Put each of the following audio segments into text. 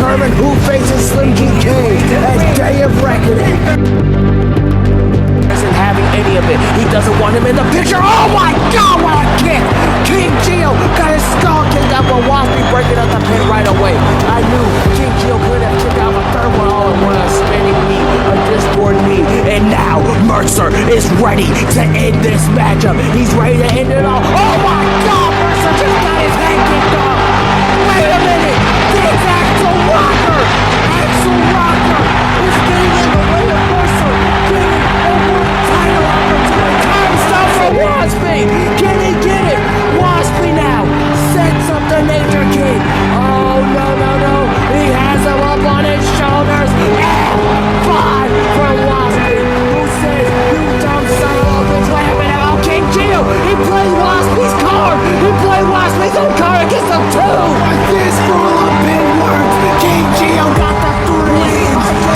determine who faces Slim GK at Day of Reckoning. Isn't having any of it. He doesn't want him in the picture. Oh my God, what a kick! King Geo got his skull kicked out, but Waspy breaking up the pin right away. I knew King Geo could have kicked out a third one all in one, a spinning knee, a discord knee, and now Mercer is ready to end this matchup. He's ready to end it all. Oh my God, Mercer just got his head kicked off. Wait a minute, it's Axl Rocker. Axl Rocker is getting in the way of Mercer getting a world title opportunity. Time stop for Waspy. Can he get it? Waspy now sets up the Nature King. Oh no, no, no. He has him up on his shoulders. F5 for Waspy, who says, you dumb son of a bitch, what happened to King Geo? He played Waspy's card. He played Waspy's own card against him too. This roll-up pin works. King Geo got the 3.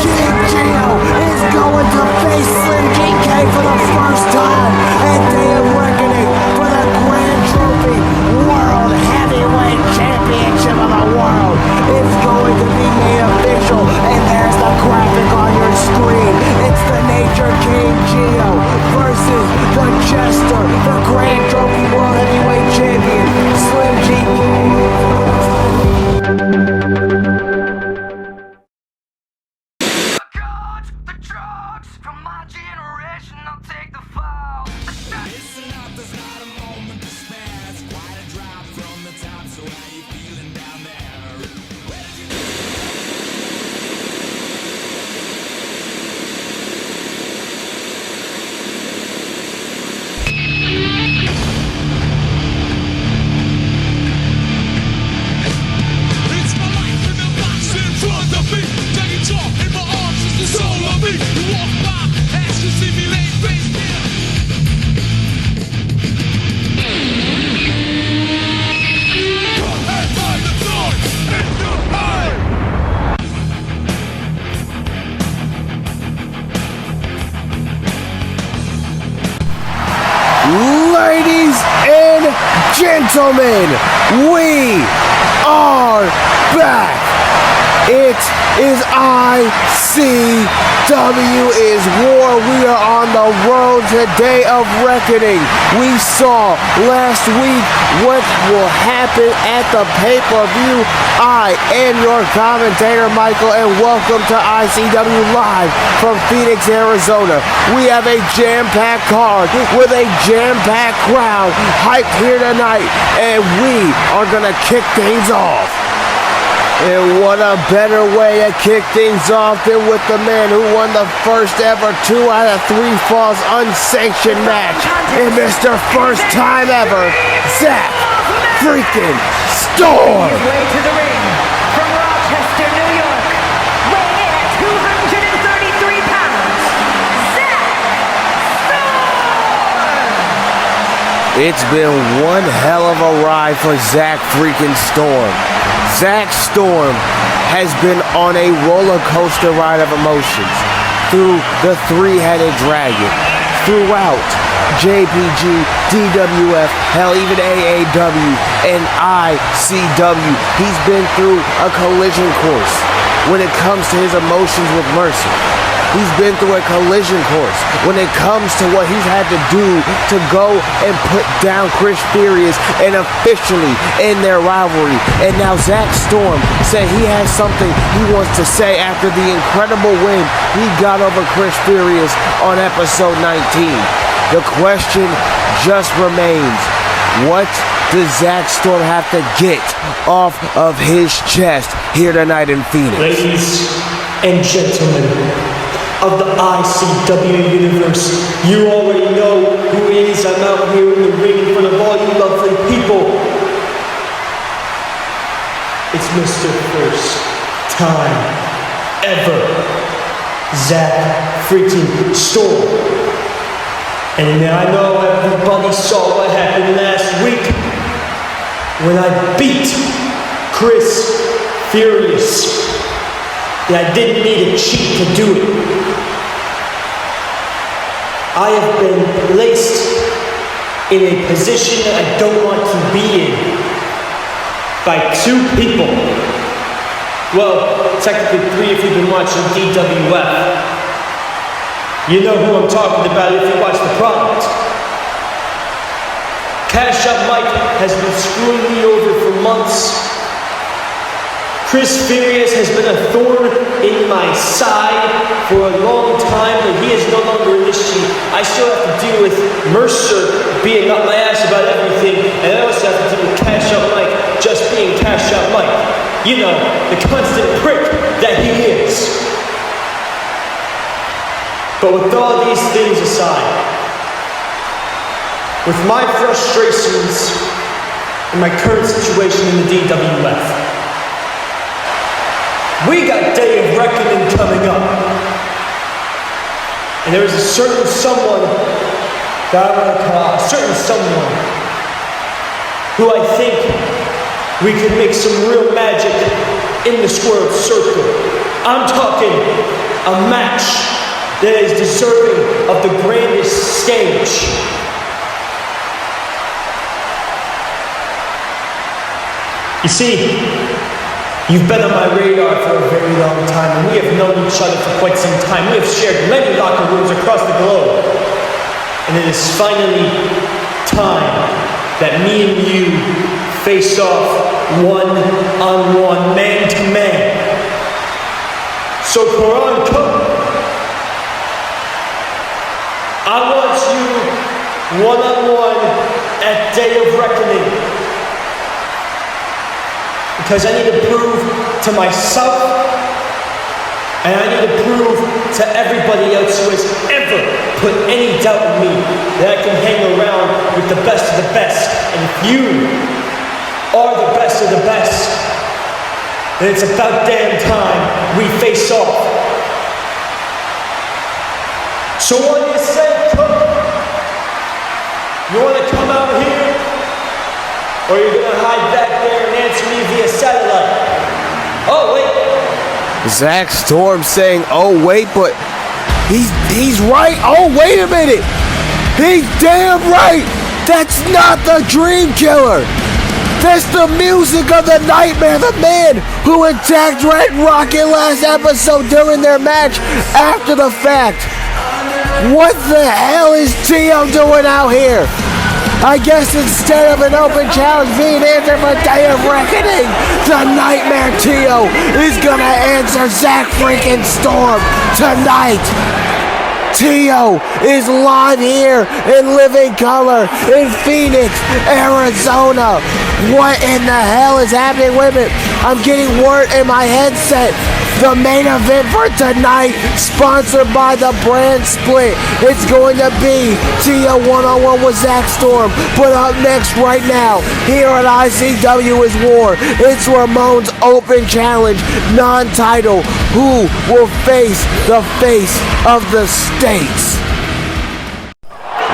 King Geo is going to face Slim GK for the first time at Day of Reckoning for the Grand Trophy World Heavyweight Championship of the world. It's going to be made official, and there's the graphic on your screen. It's the Nature King Geo versus the Jester, the Grand Trophy World Heavyweight Champion, Slim GK. Ladies and gentlemen, we are back. It is ICW is war. We are on the road to Day of Reckoning. We saw last week what will happen at the pay-per-view. I am your commentator, Michael, and welcome to ICW Live from Phoenix, Arizona. We have a jam-packed card with a jam-packed crowd hyped here tonight, and we are going to kick things off. And what a better way to kick things off than with the man who won the first ever 2 out of 3 falls unsanctioned match in Mr. First Time Ever, Zach freaking Storm. His way to the ring from Rochester, New York, weighing in at 233 pounds, Zach Storm. It's been one hell of a ride for Zach freaking Storm. Zach Storm has been on a roller coaster ride of emotions through the three-headed dragon, throughout JPG, DWF, hell, even AAW and ICW. He's been through a collision course when it comes to his emotions with Mercer. He's been through a collision course when it comes to what he's had to do to go and put down Chris Furious and officially end their rivalry. And now Zach Storm said he has something he wants to say after the incredible win he got over Chris Furious on episode 19. The question just remains, what does Zach Storm have to get off of his chest here tonight in Phoenix? Ladies and gentlemen of the ICW universe, you already know who it is. I'm out here in the ring in front of all you lovely people. It's Mr. First Time Ever, Zach freaking Storm. And I know everybody saw what happened last week when I beat Chris Furious. And I didn't need a cheat to do it. I have been placed in a position that I don't want to be in by two people Well, technically 3 if you've been watching DWF. You know who I'm talking about if you watch the product. Cash Up Mike has been screwing me over for months. Chris Furious has been a thorn in my side for a long time, but he is no longer an issue. I still have to deal with Mercer being up my ass about everything, and I also have to deal with Cash Up Mike just being Cash Up Mike. You know, the constant prick that he is. But with all these things aside, with my frustrations and my current situation in the DWF, we got Day of Reckoning coming up. And there is a certain someone that I want to call, a certain someone who I think we can make some real magic in the squared circle. I'm talking a match that is deserving of the grandest stage. You see, you've been on my radar for a very long time, and we have known each other for quite some time. We have shared many locker rooms across the globe. And it is finally time that me and you face off one-on-one, man-to-man. So Quran, come. I want you one-on-one at Day of Reckoning. Because I need to prove to myself, and I need to prove to everybody else who has ever put any doubt in me that I can hang around with the best of the best. And if you are the best of the best, then it's about damn time we face off. So what do you say, Cook? You want to come out here? Or you're gonna hide back there and answer me via satellite? Oh, wait. Zach Storm saying, oh, wait, but he's right. Oh, wait a minute. He's damn right. That's not the Dream Killer. That's the music of the Nightmare, the man who attacked Red Rocket last episode during their match after the fact. What the hell is Tio doing out here? I guess instead of an open challenge being answered for Day of Reckoning, the Nightmare Tio is gonna answer Zach freaking Storm tonight. Tio is live here in living color in Phoenix, Arizona. What in the hell is happening with it? I'm getting word in my headset. The main event for tonight, sponsored by the Brand Split. It's going to be Tio one-on-one with Zach Storm. But up next right now, here at ICW is War. It's Ramon's Open Challenge, non-title. Who will face the face of the States?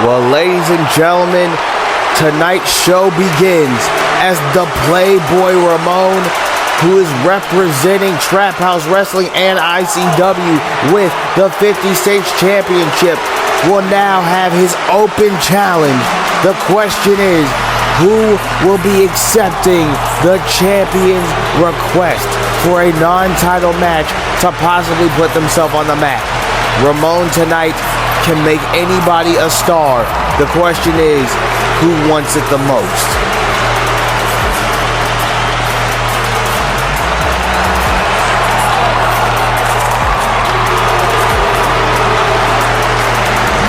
Well, ladies and gentlemen, tonight's show begins as the Playboy Ramon, who is representing Trap House Wrestling and ICW with the 50 States Championship, will now have his open challenge. The question is, who will be accepting the champion's request for a non-title match to possibly put themselves on the map? Ramon tonight can make anybody a star. The question is, who wants it the most?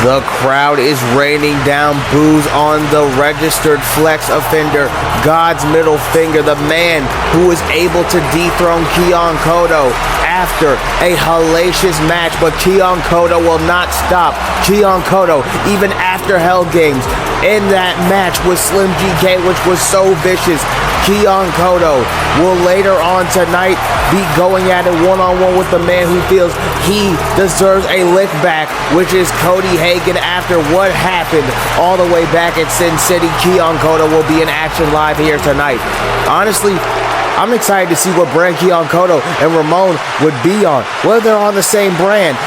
The crowd is raining down boos on the registered flex offender, God's middle finger, the man who was able to dethrone Keon Kodo after a hellacious match, but Keon Kodo will not stop. Keon Kodo, even after Hell Games, in that match with Slim GK, which was so vicious, Keon Kodo will later on tonight be going at it one-on-one with the man who feels he deserves a lick back, which is Cody Hagan. After what happened all the way back at Sin City, Keon Kodo will be in action live here tonight. Honestly, I'm excited to see what brand Keon Kodo and Ramon would be on, whether they're on the same brand.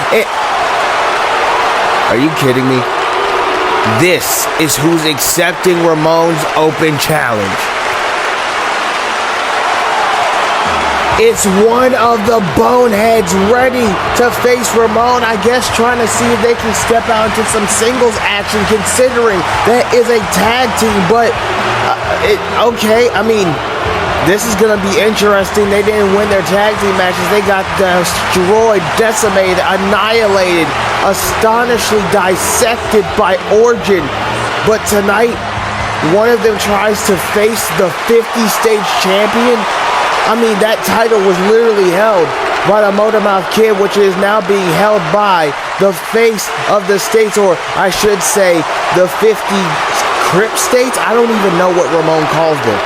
Are you kidding me? This is who's accepting Ramon's open challenge. It's one of the boneheads ready to face Ramon. I guess trying to see if they can step out into some singles action, considering that is a tag team. But okay, I mean, this is going to be interesting. They didn't win their tag team matches. They got destroyed, decimated, annihilated, astonishingly dissected by Origin. But tonight, one of them tries to face the 50-stage champion. I mean, that title was literally held by the Motormouth Kid, which is now being held by the face of the states, or I should say the 50 Crip states. I don't even know what Ramon calls them.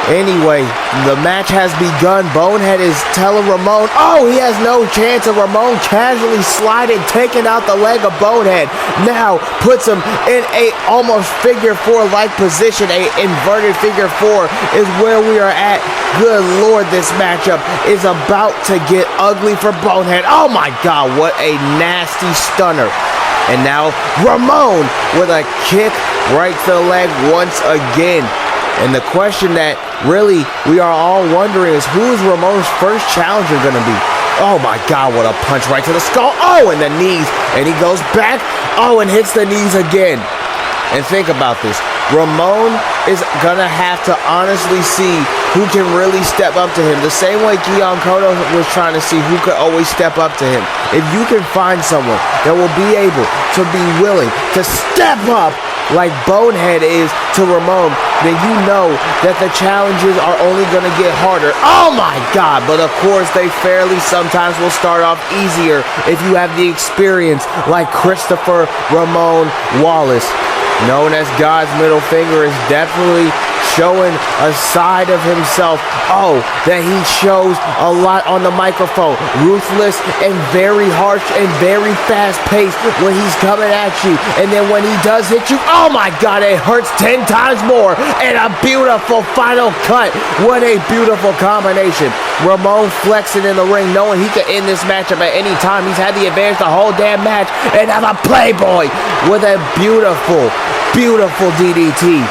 Anyway, the match has begun. Bonehead is telling Ramon, oh, he has no chance, and Ramon casually sliding, taking out the leg of Bonehead. Now puts him in a almost figure four-like position. A inverted figure four is where we are at. Good Lord, this matchup is about to get ugly for Bonehead. Oh my God, what a nasty stunner. And now Ramon with a kick right to the leg once again. And the question that really we are all wondering is, who is Ramon's first challenger going to be? Oh my God, what a punch right to the skull. Oh, and the knees. And he goes back. Oh, and hits the knees again. And think about this. Ramon is going to have to honestly see who can really step up to him. The same way Gion Cotto was trying to see who could always step up to him. If you can find someone that will be able to be willing to step up like Bonehead is to Ramon, then you know that the challenges are only going to get harder. Oh my God, but of course they fairly sometimes will start off easier if you have the experience like Christopher Ramon Wallace, known as God's middle finger, is definitely showing a side of himself, that he shows a lot on the microphone. Ruthless and very harsh and very fast paced when he's coming at you. And then when he does hit you, oh my God, it hurts 10 times more. And a beautiful final cut. What a beautiful combination. Ramon flexing in the ring, knowing he could end this matchup at any time. He's had the advantage the whole damn match. And have a Playboy with a beautiful, beautiful DDT.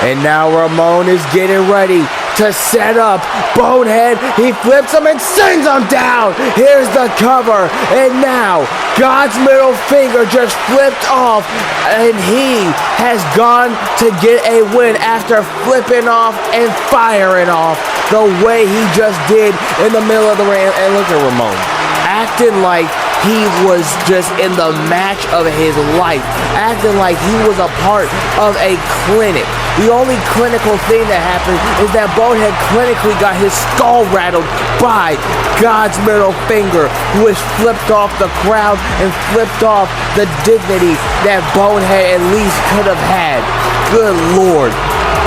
And now Ramon is getting ready to set up Bonehead. He flips him and sends him down. Here's the cover. And now God's middle finger just flipped off. And he has gone to get a win after flipping off and firing off the way he just did in the middle of the ring. And look at Ramon acting like he was just in the match of his life, acting like he was a part of a clinic. The only clinical thing that happened is that Bonehead clinically got his skull rattled by God's middle finger, who has flipped off the crowd and flipped off the dignity that Bonehead at least could have had. Good Lord.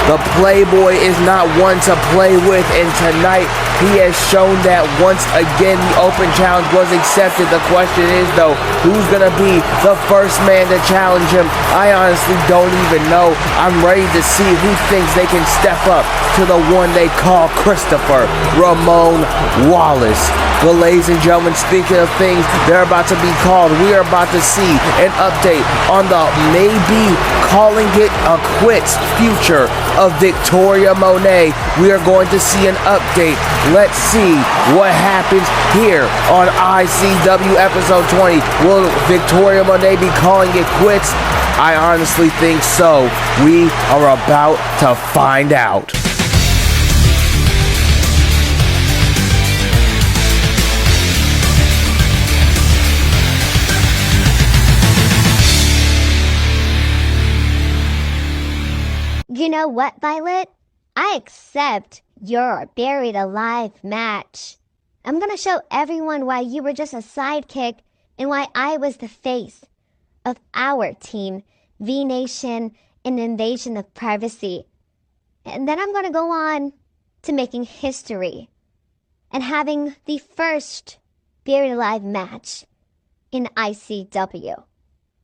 The Playboy is not one to play with, and tonight he has shown that once again. The open challenge was accepted. The question is, though, who's going to be the first man to challenge him? I honestly don't even know. I'm ready to see who thinks they can step up to the one they call Christopher Ramon Wallace. Well, ladies and gentlemen, speaking of things they're about to be called, we are about to see an update on the maybe calling it a quits future of Victoria Monet. We are going to see an update. Let's see what happens here on ICW episode 20. Will Victoria Monet be calling it quits? I honestly think so. We are about to find out. You know what, Violet? I accept your buried alive match. I'm gonna show everyone why you were just a sidekick and why I was the face of our team, V-Nation, an invasion of privacy. And then I'm gonna go on to making history and having the first buried alive match in ICW.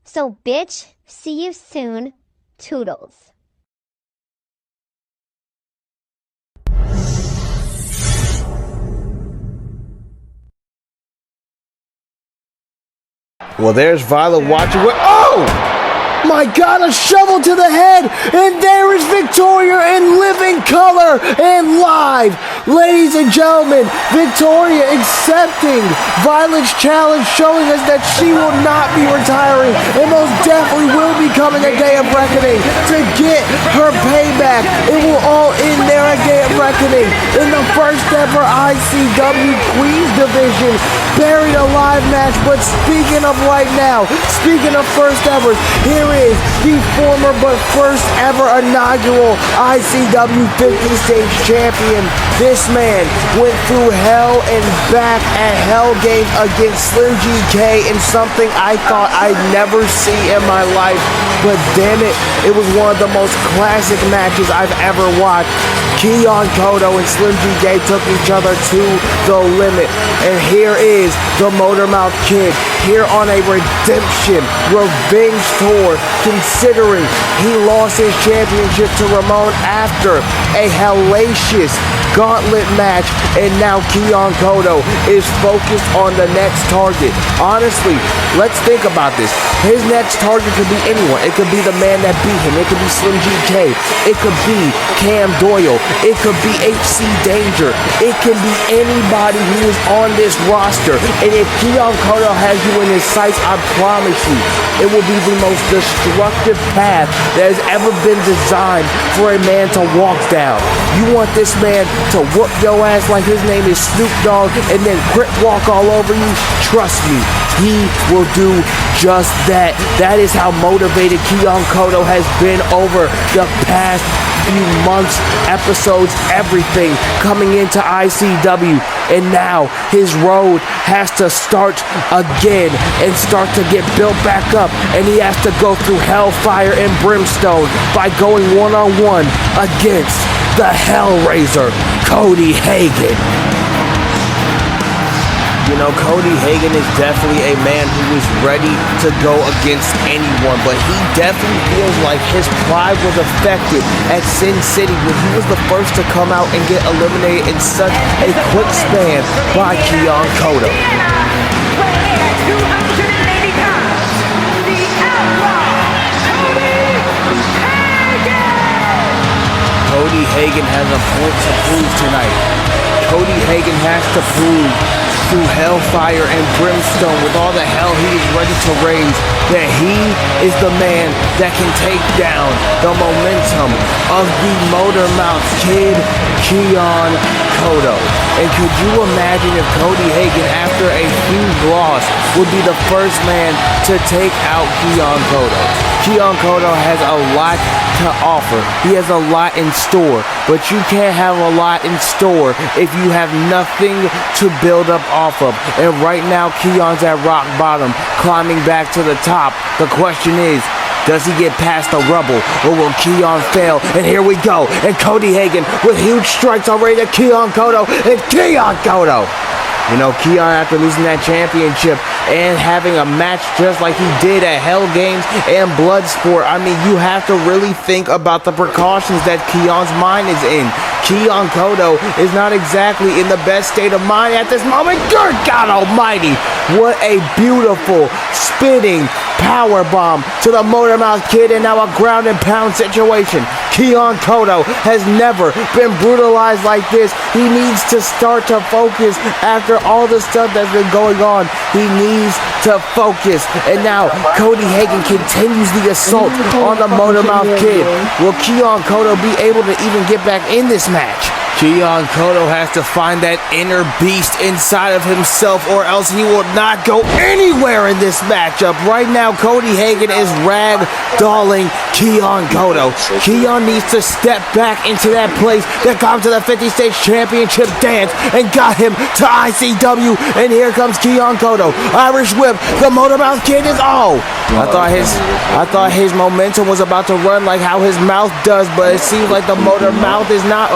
So bitch, see you soon. Toodles. Well, there's Violet watching. Oh! My God, a shovel to the head! And there is Victoria in living color and live. Ladies and gentlemen, Victoria accepting Violet's challenge, showing us that she will not be retiring and most definitely will be coming a day of reckoning to get her payback. It will all end there, a day of reckoning in the first ever ICW Queens division. Buried alive match, but speaking of right now, speaking of first evers, here is the former but first ever inaugural ICW 50 stage champion. This man went through hell and back at Hell Games against Slim GK in something I thought I'd never see in my life, but damn it, it was one of the most classic matches I've ever watched. Keon Kodo and Slim GK took each other to the limit, and here is the Motormouth Kid here on a redemption revenge tour, considering he lost his championship to Ramon after a hellacious gauntlet match, and now Keon Kodo is focused on the next target. Honestly, let's think about this. His next target could be anyone. It could be the man that beat him. It could be Slim GK. It could be Cam Doyle. It could be HC Danger. It can be anybody who is on this roster. And if Keon Kodo has you in his sights, I promise you, it will be the most destructive path that has ever been designed for a man to walk down. You want this man to whoop your ass like his name is Snoop Dogg and then grip walk all over you? Trust me, he will do just that. That is how motivated Keon Kodo has been over the past few months, episodes, everything coming into ICW, and now his road has to start again and start to get built back up, and he has to go through hellfire and brimstone by going one-on-one against the Hellraiser, Cody Hagan. You know, Cody Hagan is definitely a man who is ready to go against anyone, but he definitely feels like his pride was affected at Sin City when he was the first to come out and get eliminated in such a quick span by Keon Kodo. Cody Hagan has a point to prove tonight. Cody Hagan has to prove through hellfire and brimstone with all the hell he is ready to raise that he is the man that can take down the momentum of the Motormouth Kid, Keon Kodo. And could you imagine if Cody Hagan, after a huge loss, would be the first man to take out Keon Kodo? Keon Kodo has a lot to offer. He has a lot in store, but you can't have a lot in store if you have nothing to build up off of. And right now, Keon's at rock bottom, climbing back to the top. The question is, does he get past the rubble, or will Keon fail? And here we go, and Cody Hagan with huge strikes already to Keon Kodo, and Keon Kodo. You know, Keon, after losing that championship and having a match just like he did at Hell Games and Bloodsport, I mean, you have to really think about the precautions that Keon's mind is in. Keon Kodo is not exactly in the best state of mind at this moment. Good God Almighty! What a beautiful spinning power bomb to the Motormouth Kid, and now a ground and pound situation. Keon Kodo has never been brutalized like this. He needs to start to focus after all the stuff that's been going on. He needs to focus. And now Cody Hagan continues the assault on the Motormouth Kid. Will Keon Kodo be able to even get back in this match? Keon Kodo has to find that inner beast inside of himself, or else he will not go anywhere in this matchup. Right now, Cody Hagan is ragdolling Keon Kodo. Keon needs to step back into that place that got him to the 50 State Championship dance and got him to ICW. And here comes Keon Kodo. Irish whip. The Motormouth Kid is I thought his momentum was about to run like how his mouth does, but it seems like the Motormouth is not.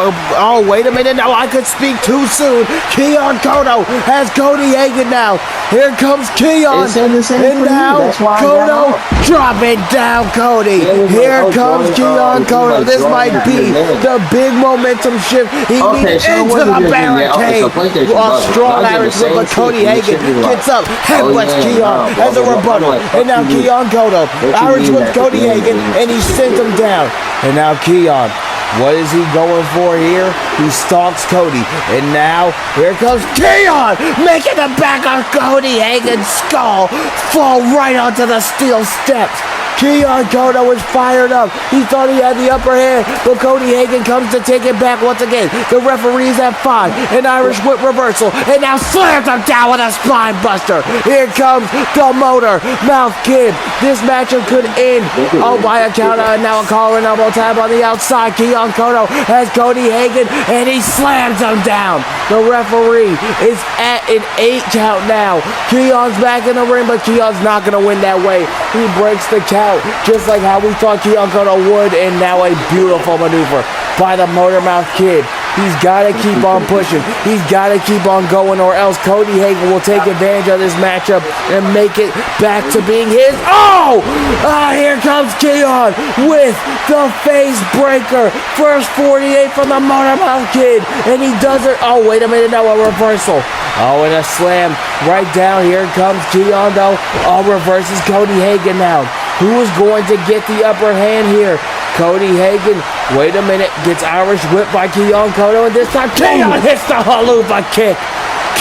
Wait a minute. No, I could speak too soon. Keon Kodo has Cody Hagan now. Here comes Keon. And now Kodo drop it down, Cody. Here comes Keon Kodo. This might be the big momentum shift he needs into the barricade. A strong Irish whip, but Cody Hagan gets up, headbutts Keon as a rebuttal. And now Keon Kodo Irish whips Cody Hagan, and he sends him down. And now Keon What is he going for here? He stalks Cody. And now, here comes Keon, making the back of Cody Hagen's skull fall right onto the steel steps. Keon Kono is fired up. He thought he had the upper hand, but Cody Hagen comes to take it back once again. The referee's at 5. An Irish whip reversal, and now slams him down with a spine buster. Here comes the Motor Mouth Kid. This matchup could end by a counter, and now a collar and elbow tab on the outside. Keon Kono has Cody Hagen, and he slams him down. The referee is at an 8 count now. Keon's back in the ring, but Keon's not going to win that way. He breaks the count, just like how we thought Keon Kono would, and now a beautiful maneuver by the Motor Mouth Kid. He's got to keep on pushing. He's got to keep on going, or else Cody Hagen will take advantage of this matchup and make it back to being his. Oh! Here comes Keon with the face breaker. First 48 from the Motor Mouth Kid, and he does it. Oh, wait a minute, now a reversal. Oh, and a slam right down. Here comes Keon, though. Oh, reverses Cody Hagen now. Who is going to get the upper hand here? Cody Hagen, wait a minute, gets Irish whipped by Keon Kono, and this time Keon hits the haluva kick.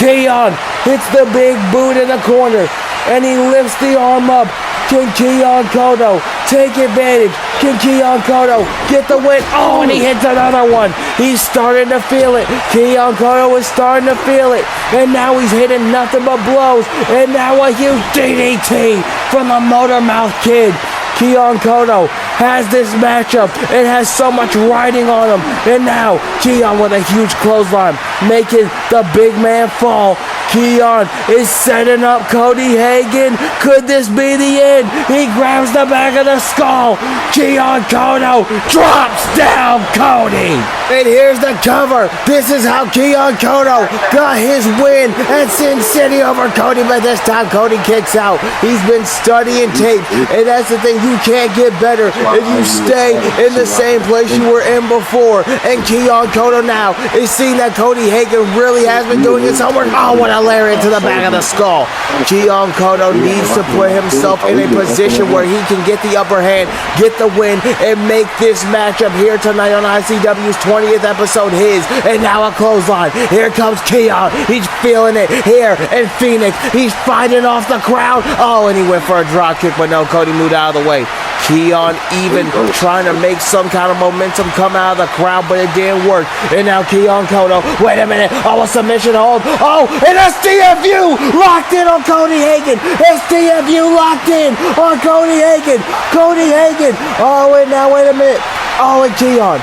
Keon hits the big boot in the corner, and he lifts the arm up. Can Keon Kono take advantage? Can Keon Kono get the win? Oh, and he hits another one. He's starting to feel it. Keon Kono is starting to feel it. And now he's hitting nothing but blows. And now a huge DDT from the Motor Mouth Kid. Keon Kono has this matchup. It has so much riding on him. And now Keon with a huge clothesline, making the big man fall. Keon is setting up Cody Hagen. Could this be the end? He grabs the back of the skull. Keon Kono drops down Cody. And here's the cover. This is how Keon Kono got his win at Sin City over Cody, but this time Cody kicks out. He's been studying tape, and that's the thing. You can't get better if you stay in the same place you were in before. And Keon Kono now is seeing that Cody Hagen really has been doing his homework. Oh, what a lariat to the back of the skull. Keon Kono needs to put himself in a position where he can get the upper hand, get the win, and make this matchup here tonight on ICW's 20th episode his. And now a clothesline. Here comes Keon. He's feeling it here in Phoenix. He's fighting off the crowd. Oh, and he went for a drop kick, but no, Cody moved out of the way. Keon even trying to make some kind of momentum come out of the crowd, but it didn't work. And now Keon Kono, wait a minute, a submission hold. Oh, and STFU locked in on Cody Hagen. STFU locked in on Cody Hagen. Cody Hagen. Oh, and now wait a minute. Oh, and Keon.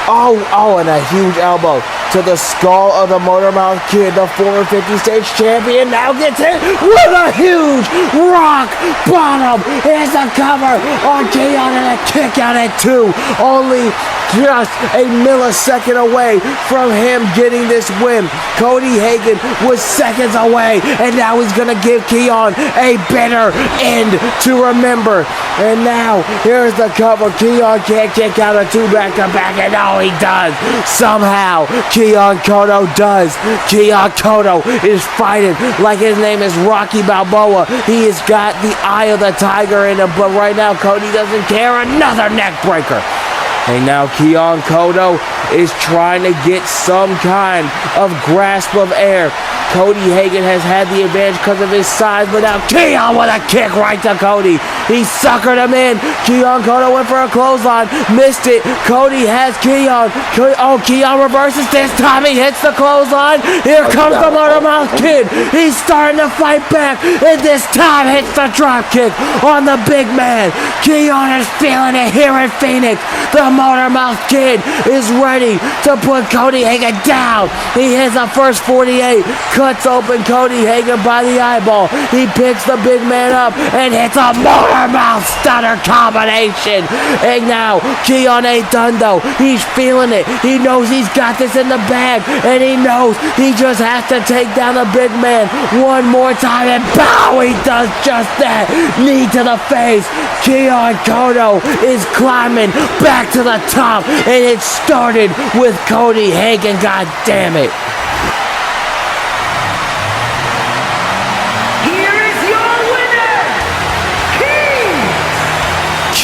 Oh, and a huge elbow to the skull of the Motor Mouth Kid, the former 50 stage champion, now gets hit with a huge rock bottom. Here's the cover on Keon and a kick out at 2. Only just a millisecond away from him getting this win. Cody Hagen was seconds away, and now he's going to give Keon a bitter end to remember. And now, here's the cover. Keon can't kick out a 2 back-to-back, and now he does. Somehow, Keon Kono does. Keon Kono is fighting like his name is Rocky Balboa. He has got the eye of the tiger in him, but right now, Cody doesn't care. Another neck breaker. And now Keon Kono is trying to get some kind of grasp of air. Cody Hagen has had the advantage because of his size, but now Keon with a kick right to Cody. He suckered him in. Keon Kono went for a clothesline, missed it. Cody has Keon. Keon reverses. This time he hits the clothesline. Here comes the Motor Mouth Kid. He's starting to fight back, and this time hits the drop kick on the big man. Keon is feeling it here in Phoenix. The Motor Mouth Kid is ready to put Cody Hagen down. He hits the first 48. Cuts open Cody Hagen by the eyeball. He picks the big man up and hits a Motor Mouth Stunner combination. And now Keon ain't done though. He's feeling it. He knows he's got this in the bag, and he knows he just has to take down the big man one more time, and pow, he does just that. Knee to the face. Keon Kono is climbing back to the top, and it started with Cody Hagen. God damn it.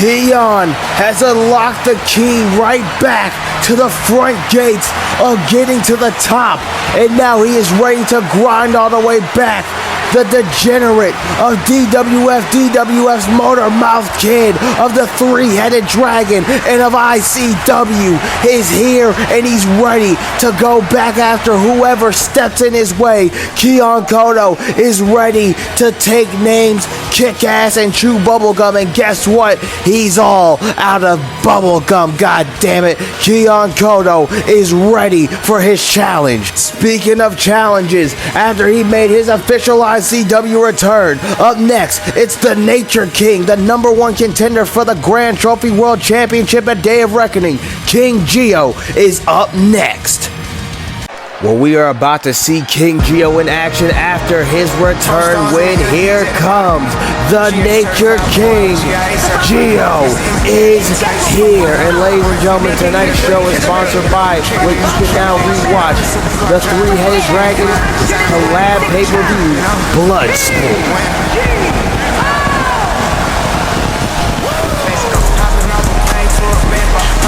Keon has unlocked the key right back to the front gates of getting to the top. And now he is ready to grind all the way back. The degenerate of DWF's Motor Mouth Kid of the Three-Headed Dragon and of ICW is here, and he's ready to go back after whoever steps in his way. Keon Kodo is ready to take names, kick ass, and chew bubblegum, and guess what? He's all out of bubblegum, god damn it. Keon Kodo is ready for his challenge. Speaking of challenges, after he made his official ICW return, up next, it's the Nature King, the #1 contender for the Grand Trophy World Championship at Day of Reckoning. King Geo is up next. Well, we are about to see King Geo in action after his return when here comes the Nature King. Geo is here. And ladies and gentlemen, tonight's show is sponsored by what you can now rewatch, the Three-Headed Dragon collab pay-per-view, Bloodsport.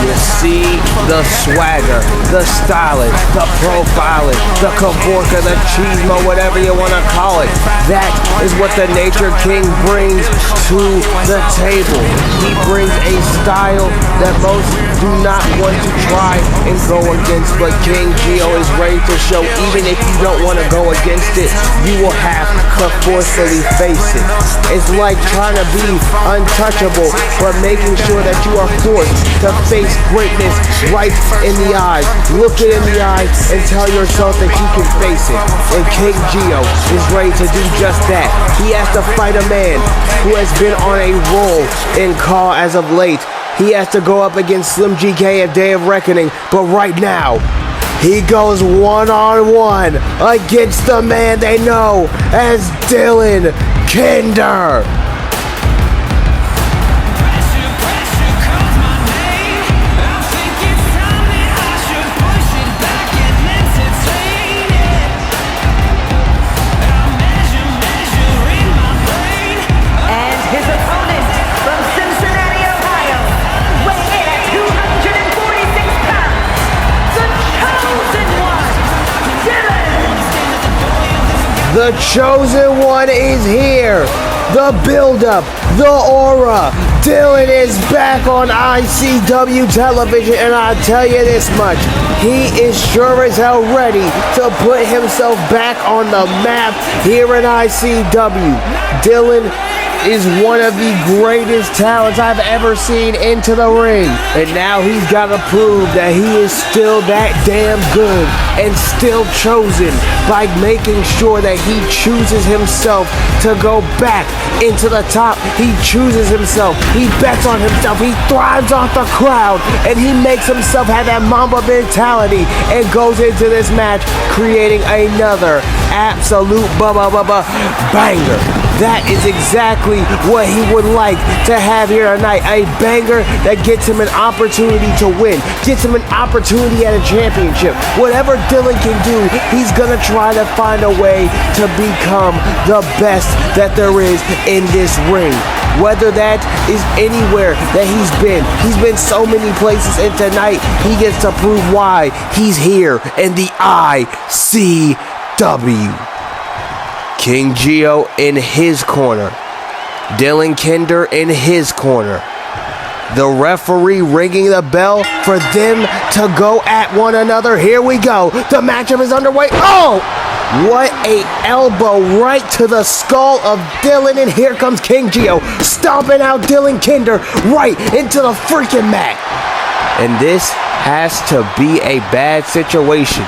You see the swagger, the styling, the profiling, the Kavorka, the Cheesemo, whatever you want to call it. That is what the Nature King brings to the table. He brings a style that most do not want to try and go against, but King Geo is ready to show even if you don't want to go against it, you will have to forcefully face it. It's like trying to be untouchable, but making sure that you are forced to face greatness right in the eyes. Look it in the eyes and tell yourself that you can face it. And King Geo is ready to do just that. He has to fight a man who has been on a roll in Call as of late. He has to go up against Slim GK at Day of Reckoning, but right now, he goes one-on-one against the man they know as Dylan Kinder. The Chosen One is here. The build-up, the aura. Dylan is back on ICW television, and I'll tell you this much. He is sure as hell ready to put himself back on the map here in ICW. Dylan is one of the greatest talents I've ever seen into the ring. And now he's got to prove that he is still that damn good and still chosen by making sure that he chooses himself to go back into the top. He chooses himself. He bets on himself. He thrives off the crowd. And he makes himself have that Mamba mentality and goes into this match creating another absolute banger. That is exactly what he would like to have here tonight. A banger that gets him an opportunity to win, gets him an opportunity at a championship. Whatever Dylan can do, he's gonna try to find a way to become the best that there is in this ring. Whether that is anywhere that he's been so many places, and tonight he gets to prove why he's here in the ICW. King Geo in his corner. Dylan Kinder in his corner. The referee ringing the bell for them to go at one another. Here we go. The matchup is underway. Oh! What a elbow right to the skull of Dylan. And here comes King Geo stomping out Dylan Kinder right into the freaking mat. And this has to be a bad situation.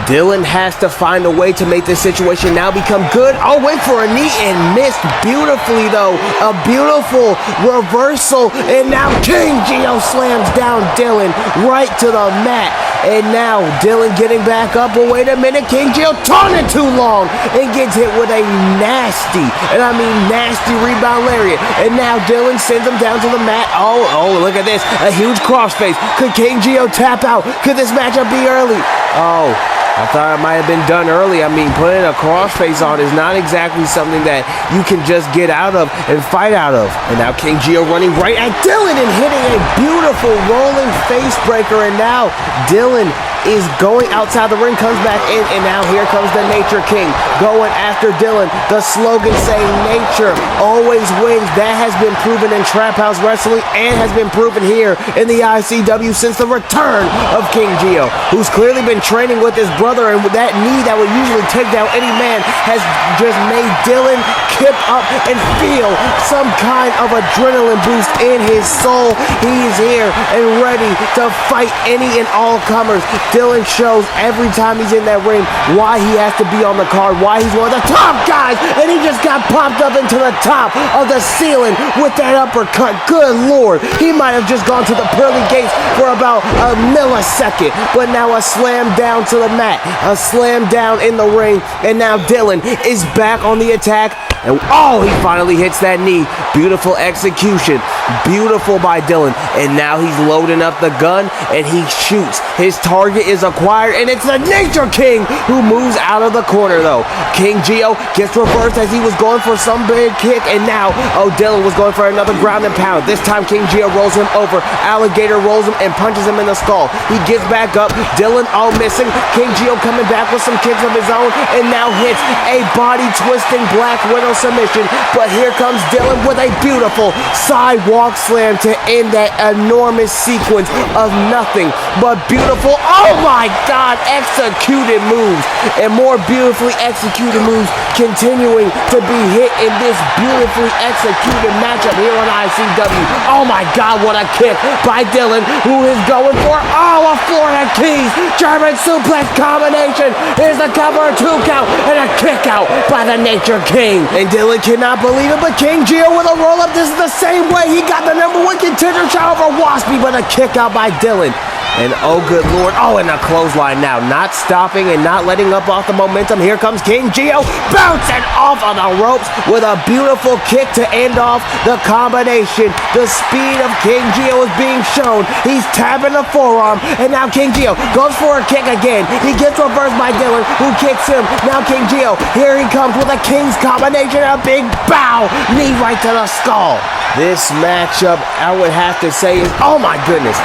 Dylan has to find a way to make this situation now become good. Oh, went for a knee and missed beautifully, though. A beautiful reversal. And now King Geo slams down Dylan right to the mat. And now Dylan getting back up. But wait a minute, King Geo taunted too long and gets hit with a nasty, and I mean nasty rebound lariat. And now Dylan sends him down to the mat. Oh, look at this. A huge crossface. Could King Geo tap out? Could this matchup be early? Oh, I thought it might have been done early. I mean, putting a crossface on is not exactly something that you can just get out of and fight out of. And now King Geo running right at Dylan and hitting a beautiful rolling face breaker. And now Dylan is going outside the ring, comes back in, and now here comes the Nature King going after Dylan. The slogan saying nature always wins. That has been proven in Trap House Wrestling and has been proven here in the ICW since the return of King Geo, who's clearly been training with his brother, and with that knee that would usually take down any man has just made Dylan kip up and feel some kind of adrenaline boost in his soul. He is here and ready to fight any and all comers. Dylan shows every time he's in that ring why he has to be on the card, why he's one of the top guys, and he just got popped up into the top of the ceiling with that uppercut. Good Lord, he might have just gone to the pearly gates for about a millisecond, but now a slam down to the mat, a slam down in the ring, and now Dylan is back on the attack. And oh, he finally hits that knee. Beautiful execution. Beautiful by Dylan. And now he's loading up the gun and he shoots. His target is acquired, and it's the Nature King who moves out of the corner though. King Geo gets reversed as he was going for some big kick, and now, oh, Dylan was going for another ground and pound. This time King Geo rolls him over. Alligator rolls him and punches him in the skull. He gets back up. Dylan, oh, missing. King Geo coming back with some kicks of his own, and now hits a body twisting Black Widow submission. But here comes Dylan with a beautiful sidewalk slam to end that enormous sequence of nothing but beautiful, oh my God, executed moves, and more beautifully executed moves continuing to be hit in this beautifully executed matchup here on ICW. Oh my God, what a kick by Dylan, who is going for, oh, a Florida Keys German suplex combination. Here's the cover, 2 count, and a kick out by the Nature King. And Dylan cannot believe it, but King Geo with a roll up. This is the same way he got the #1 contender shot over Waspy, but a kick out by Dylan. And oh, good Lord. Oh, and a clothesline now. Not stopping and not letting up off the momentum. Here comes King Geo bouncing off of the ropes with a beautiful kick to end off the combination. The speed of King Geo is being shown. He's tapping the forearm, and now King Geo goes for a kick again. He gets reversed by Dylan, who kicks him. Now King Geo, here he comes with a King's combination, a big bow, knee right to the skull. This matchup, I would have to say, is, oh my goodness.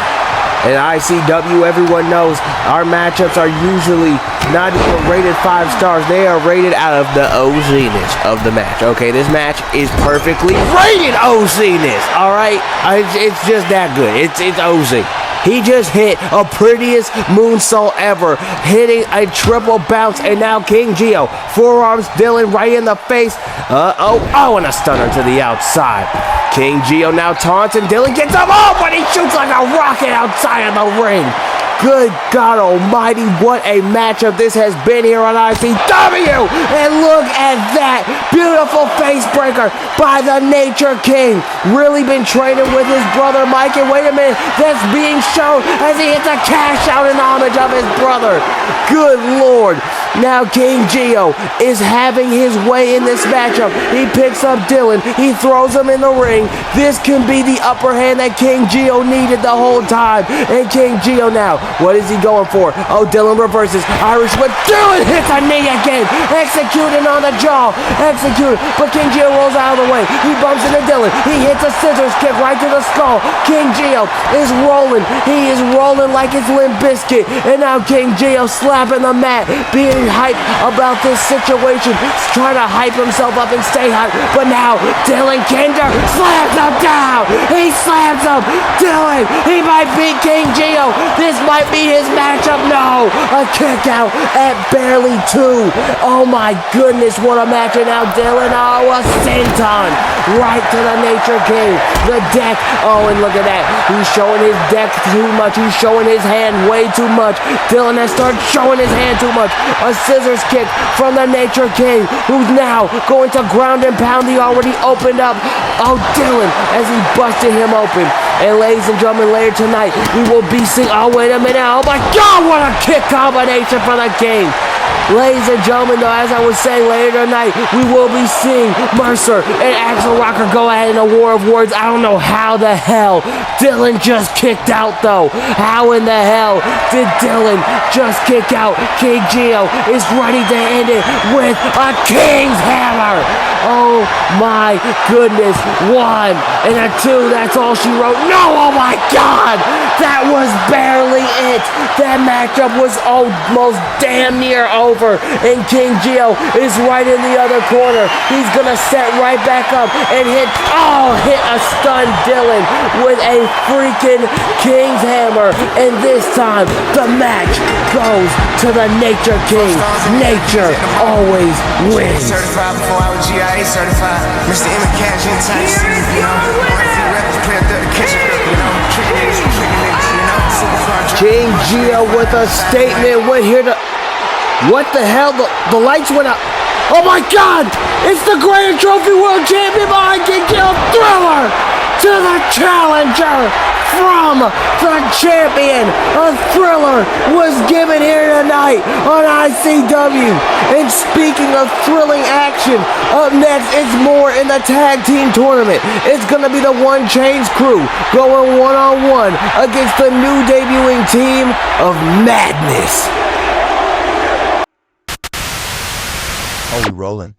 In ICW, everyone knows our matchups are usually not even rated 5 stars. They are rated out of the OZ-ness of the match. Okay, this match is perfectly rated OZ-ness. All right, it's just that good. It's OZ. He just hit a prettiest moonsault ever, hitting a triple bounce, and now King Geo forearms Dylan right in the face. And a stunner to the outside. King Geo now taunts, and Dylan gets up. Oh, but he shoots like a rocket outside of the ring. Good God almighty, what a matchup this has been here on ICW. And look at that beautiful face breaker by the Nature King. Really been training with his brother Mike, and wait a minute, that's being shown as he hits a cash out in homage of his brother. Good Lord. Now King Geo is having his way in this matchup. He picks up Dylan. He throws him in the ring. This can be the upper hand that King Geo needed the whole time. And King Geo now, what is he going for? Oh, Dylan reverses. Irish whip. Dylan hits a knee again. Executing on the jaw. Executed. But King Geo rolls out of the way. He bumps into Dylan. He hits a scissors kick right to the skull. King Geo is rolling. He is rolling like it's Limp Bizkit. And now King Geo slapping the mat, being hyped about this situation, trying to hype himself up and stay hyped. But now Dylan Kinder slams him down. He slams him. Dylan, he might beat King Geo. This might be his matchup. No, a kick out at barely 2. Oh my goodness, what a match. And now Dylan, oh, a senton right to the Nature King. The deck. Oh, and look at that. He's showing his deck too much. He's showing his hand way too much. Dylan has started showing his hand too much. A scissors kick from the Nature King, who's now going to ground and pound. He already opened up. Oh, Dylan, as he busted him open. And ladies and gentlemen, later tonight, we will be seeing, oh, wait a minute. Oh my God, what a kick combination for the King. Ladies and gentlemen, though, as I was saying, later tonight, we will be seeing Mercer and Axl Rocker go at it in a war of words. I don't know how the hell Dylan just kicked out, though. How in the hell did Dylan just kick out? King Geo is ready to end it with a King's Hammer. Oh my goodness. 1 and a 2, that's all she wrote. No, oh my God. That was barely it. That matchup was almost damn near over. And King Geo is right in the other corner. He's gonna set right back up and hit a stun Dylan with a freaking King's Hammer. And this time, the match goes to the Nature King. Nature always wins. Certified before I was GIA certified. Mr. Emma Cash in tight Here is your King Geo with a statement. What the hell? The lights went out. Oh my God! It's the Grand Trophy World Champion behind King Geo. Thriller to the challenger from the champion. A thriller was given here tonight on ICW. And speaking of thrilling action, up next it's more in the tag team tournament. It's gonna be the One Chains crew going one-on-one against the new debuting team of Madness. Oh, we rolling?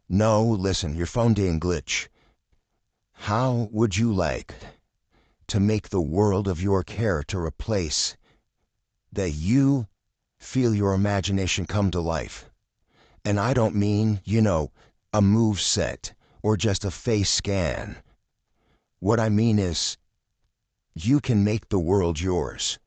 No, listen, your phone didn't glitch. How would you like to make the world of your character a place that you feel your imagination come to life? And I don't mean, a move set or just a face scan. What I mean is, you can make the world yours.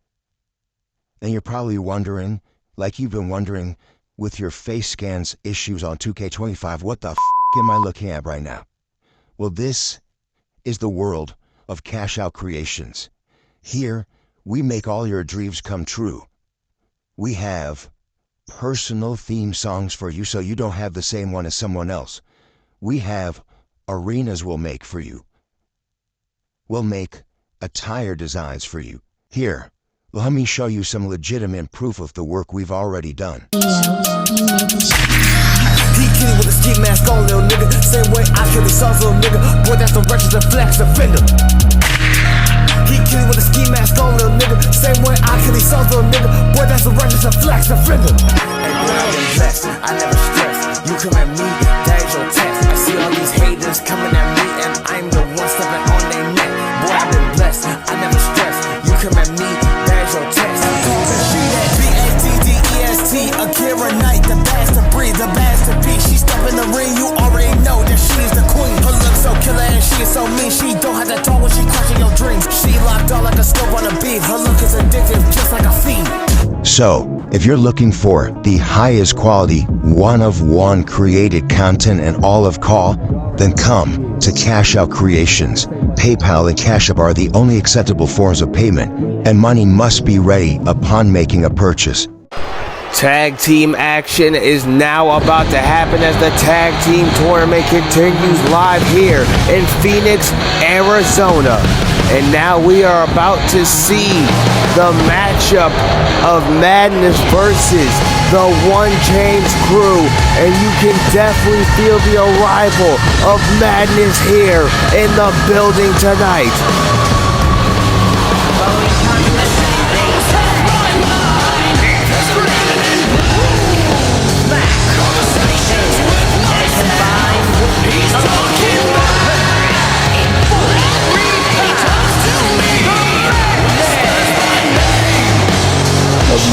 And you're probably wondering, like you've been wondering with your face scans issues on 2K25, what the am I looking at right now? Well, this is the world of Cash Out Creations. Here, we make all your dreams come true. We have personal theme songs for you so you don't have the same one as someone else. We have arenas we'll make for you. We'll make attire designs for you. Here, let me show you some legitimate proof of the work we've already done. He kitty with a ski mask on, little nigga. Same way I kill these songs, little nigga. Boy, that's the registered flex offender. He kitty with a ski mask on, little nigga. Same way I kill these songs, little nigga. Boy, that's the registered flex offender. Hey, boy, I've been blessed. I never stress. You come at me, that is your test. I see all these haters coming at me, and I'm the one stepping on their neck. Boy, I've been blessed. I never stress. You come at me, that is your test. She that B-A-D-D-E-S-T, Akira Knight, the best to breathe, the best to be. She step in the ring, you already know that she is the queen. Her look so killer and she is so mean. She don't have to talk when she crushing your dreams. She locked on like a scope on a beat. Her look is addictive, just like a fiend. So, if you're looking for the highest quality, one-of-one created content in all of CAW, then come to Cash Out Creations. PayPal and Cash App are the only acceptable forms of payment, and money must be ready upon making a purchase. Tag team action is now about to happen as the tag team tournament continues live here in Phoenix, Arizona. And now we are about to see the matchup of Madness versus the One Chains crew. And you can definitely feel the arrival of Madness here in the building tonight.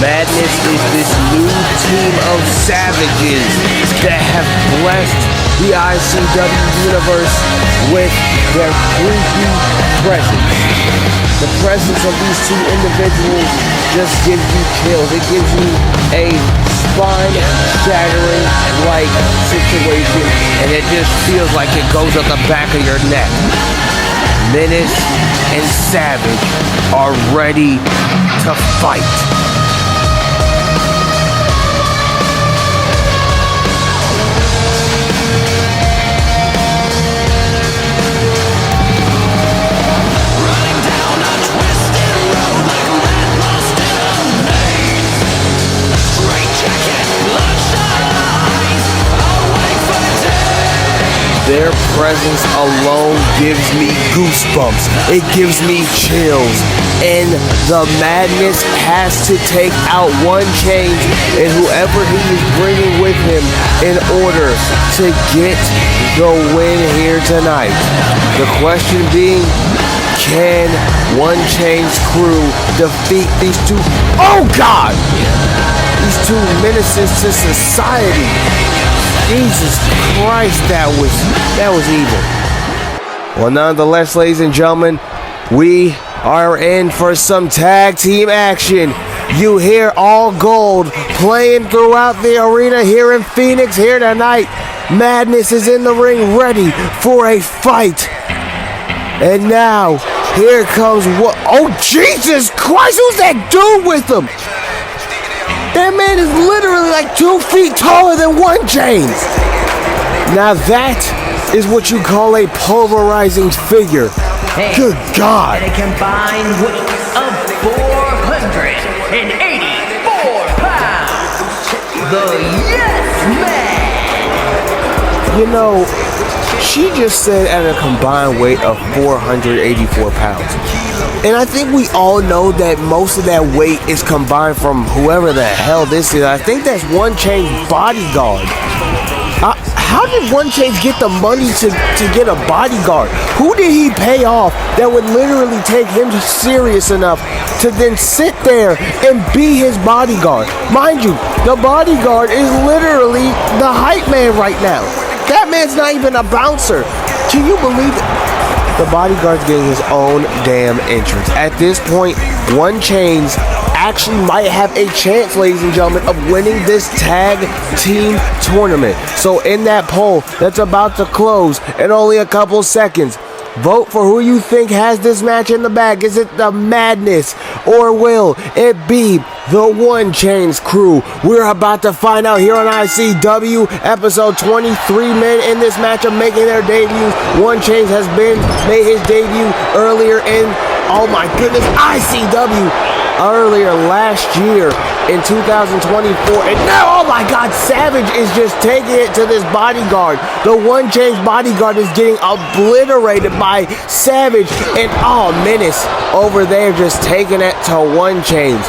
Madness is this new team of savages that have blessed the ICW universe with their creepy presence. The presence of these two individuals just gives you chills. It gives you a spine-shattering like situation, and it just feels like it goes up the back of your neck. Menace and Savage are ready to fight. Straight jacket, blood Their presence alone gives me goosebumps. It gives me chills. And the madness has to take out one change and whoever he is bringing with him in order to get the win here tonight. The question being, can One Chain's crew defeat these two? Oh God! These two menaces to society. Jesus Christ, that was evil. Well, nonetheless, ladies and gentlemen, we are in for some tag team action. You hear All Gold playing throughout the arena here in Phoenix here tonight. Madness is in the ring ready for a fight. And now, here comes what? Oh, Jesus Christ, who's that dude with him? That man is literally like 2 feet taller than One Chains. Now that is what you call a pulverizing figure. Hey, Good God. and a combined weight of 484 pounds. The Yes Man. You know, she just said at a combined weight of 484 pounds. And I think we all know that most of that weight is combined from whoever the hell this is. I think that's One Chain's bodyguard. How did One Chain get the money to get a bodyguard? Who did he pay off that would literally take him serious enough to then sit there and be his bodyguard? Mind you, the bodyguard is literally the hype man right now. That man's not even a bouncer. Can you believe it? The bodyguard's getting his own damn entrance. At this point, One Chains actually might have a chance, ladies and gentlemen, of winning this tag team tournament. So in that poll that's about to close in only a couple seconds, vote for who you think has this match in the bag. Is it the Madness or will it be the One Chains crew? We're about to find out here on ICW episode 23. Men in this matchup making their debuts. One Chains has made his debut earlier in, oh my goodness, ICW earlier last year in 2024, and now, oh my God, Savage is just taking it to this bodyguard. The One Chains bodyguard is getting obliterated by Savage, and oh, Menace over there just taking it to One Chains.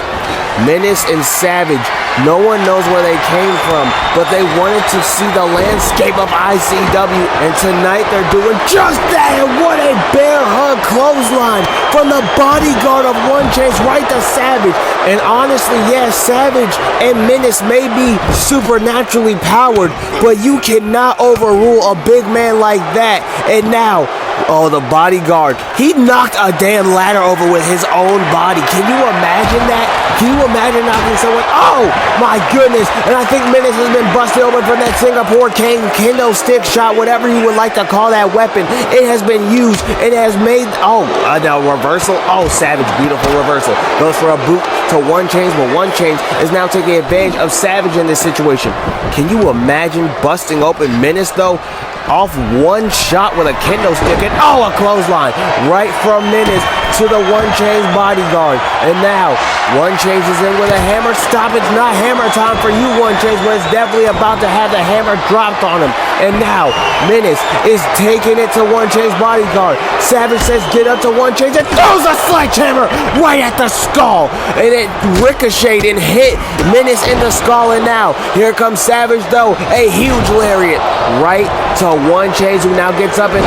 Menace and Savage, no one knows where they came from, but they wanted to see the landscape of ICW, and tonight they're doing just that. And what a bear hug clothesline from the bodyguard of One Chains right to Savage. And honestly, yes, Savage and Menace may be supernaturally powered, but you cannot overrule a big man like that. And now, oh, the bodyguard, he knocked a damn ladder over with his own body. Can you imagine that? Can you imagine knocking someone? Oh my goodness. And I think Menace has been busted open from that Singapore kendo stick shot, whatever you would like to call that weapon. It has been used. It has made, now reversal. Oh, Savage, beautiful reversal. Goes for a boot to One Chains, but One Chains is now taking advantage of Savage in this situation. Can you imagine busting open Menace though? Off one shot with a kendo stick, and a clothesline right from Menace to the One Chains bodyguard. And now One Chains is in with a hammer. Stop, it's not hammer time for you, One Chains, but it's definitely about to have the hammer dropped on him. And now Menace is taking it to One Chains bodyguard. Savage says get up to One Chains and throws a sledgehammer right at the skull, and it ricocheted and hit Menace in the skull. And now here comes Savage though, a huge lariat right to One Chains, who now gets up and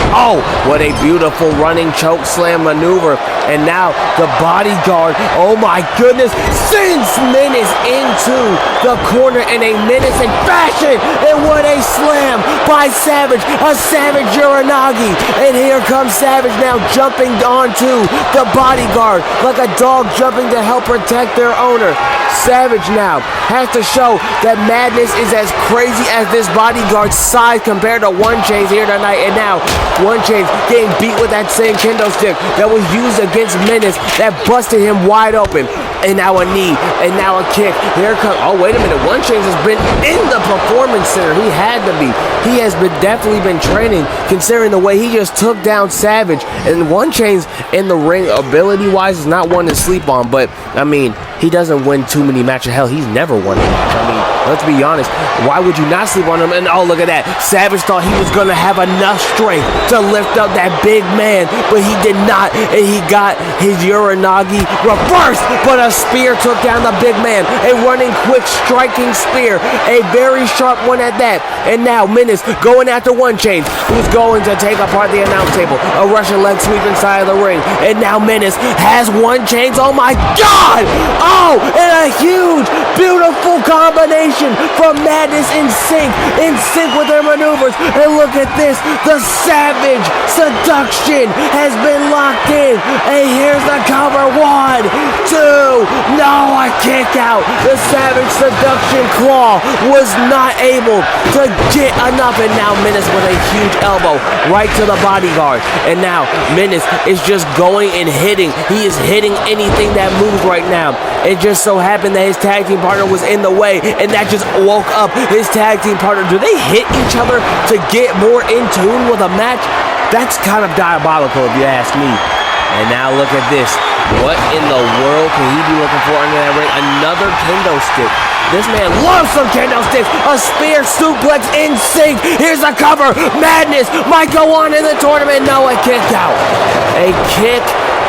what a beautiful running choke slam maneuver. And now the bodyguard, oh my goodness, sends Menace into the corner in a menacing fashion. And what a slam by Savage, a Savage Uranagi. And here comes Savage now jumping onto the bodyguard like a dog jumping to help protect their owner. Savage now has to show that Madness is as crazy as this bodyguard's size compared to One Chains here tonight. And now One Chains getting beat with that same kendo stick that was used against Menace that busted him wide open. And now a knee, and now a kick. Here comes, oh, wait a minute, One Chains has been in the Performance Center. He had to be. He has definitely been training, considering the way he just took down Savage. And One Chains in the ring, ability-wise, is not one to sleep on, but, I mean, he doesn't win too many matches. Hell, he's never won a match. I mean, let's be honest. Why would you not sleep on him? And oh, look at that. Savage thought he was going to have enough strength to lift up that big man, but he did not. And he got his Uranagi reversed, but a spear took down the big man. A running, quick, striking spear. A very sharp one at that. And now Menace going after One Chains, who's going to take apart the announce table. A Russian leg sweep inside of the ring. And now Menace has One Chains. Oh my God! Oh, and a huge, beautiful combination from Madness in sync with their maneuvers. And look at this, the Savage Seduction has been locked in. And here's the cover, 1, 2, no, a kick out. The Savage Seduction claw was not able to get enough, and now Menace with a huge elbow right to the bodyguard. And now Menace is just going and hitting. He is hitting anything that moves right now. It just so happened that his tag team partner was in the way, and that just woke up his tag team partner. Do they hit each other to get more in tune with a match? That's kind of diabolical if you ask me. And now look at this. What in the world can he be looking for under that ring? Another kendo stick. This man loves some kendo sticks. A spear suplex in sync. Here's a cover. Madness might go on in the tournament. No, a kick out. A kick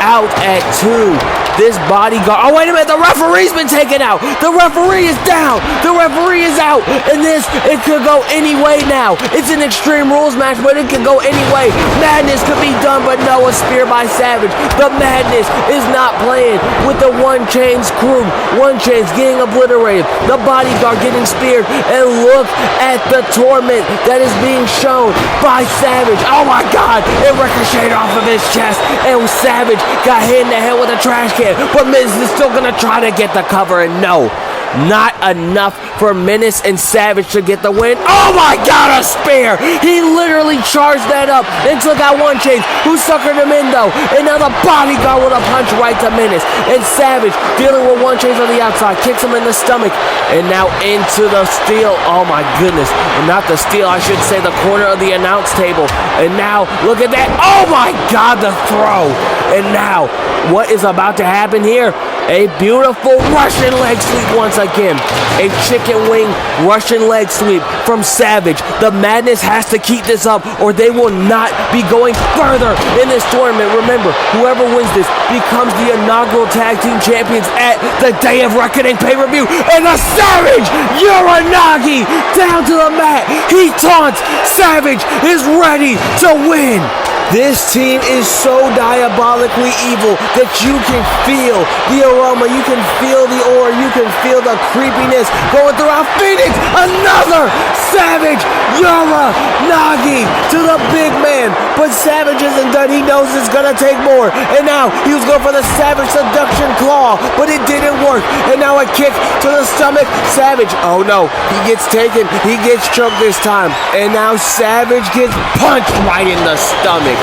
out at 2. This bodyguard. Oh, wait a minute. The referee's been taken out. The referee is down. The referee is out. And this, it could go any way now. It's an Extreme Rules match, but it could go any way. Madness could be done, but no, a spear by Savage. The Madness is not playing with the One Chains crew. One Chains getting obliterated. The bodyguard getting speared. And look at the torment that is being shown by Savage. Oh my God. It ricocheted off of his chest. And Savage got hit in the head with a trash can. But Miz is still going to try to get the cover, and no, not enough for Menace and Savage to get the win. Oh my God, a spear! He literally charged that up and took out One Chains, who suckered him in though. And now the bodyguard with a punch right to Menace. And Savage dealing with One Chains on the outside, kicks him in the stomach, and now into the steel. Oh my goodness, not the steel, I should say the corner of the announce table. And now look at that. Oh my God, the throw. And now what is about to happen here? A beautiful Russian leg sweep once again. A chicken wing Russian leg sweep from Savage. The Madness has to keep this up or they will not be going further in this tournament. Remember, whoever wins this becomes the inaugural tag team champions at the Day of Reckoning pay-per-view. And the Savage Uranagi down to the mat. He taunts. Savage is ready to win. This team is so diabolically evil that you can feel the aroma, you can feel the aura, you can feel the creepiness going throughout Phoenix. Another Savage Uranagi to the big man. But Savage isn't done. He knows it's going to take more. And now he was going for the Savage Seduction Claw, but it didn't work. And now a kick to the stomach. Savage, oh no, he gets taken. He gets choked this time. And now Savage gets punched right in the stomach.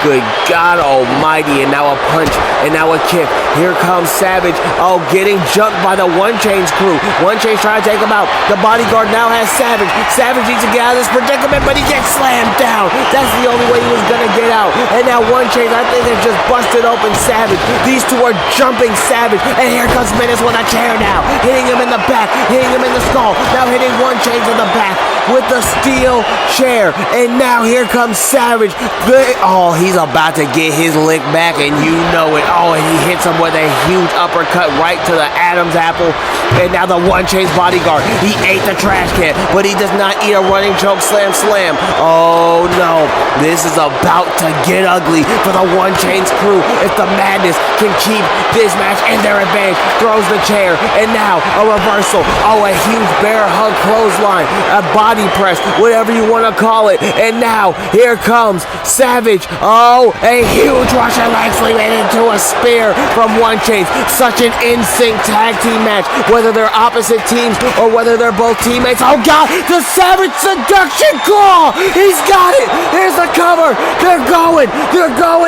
Good God almighty, and now a punch, and now a kick. Here comes Savage, oh, getting jumped by the One Chains crew. One Chains trying to take him out. The bodyguard now has Savage. Savage needs to get out of this predicament, but he gets slammed down. That's the only way he was going to get out. And now One Chains, I think, has just busted open Savage. These two are jumping Savage, and here comes Menace with a chair now. Hitting him in the back, hitting him in the skull. Now hitting One Chains in the back with the steel chair. And now here comes Savage. Oh, he's about to get his lick back, and you know it. Oh, and he hits him with a huge uppercut right to the Adam's apple. And now the One Chains bodyguard, he ate the trash can, but he does not eat a running choke slam. Oh no, this is about to get ugly for the One Chains crew. If the Madness can keep this match in their advantage, throws the chair, and now a reversal. Oh, a huge bear hug clothesline, a body press, whatever you want to call it. And now here comes Savage. Oh, a huge Russian leg sweep into a spear from One Chains. Such an in-sync tag team match, whether they're opposite teams or whether they're both teammates. Oh God, the Savage Seduction Claw. He's got it. Here's the cover. They're going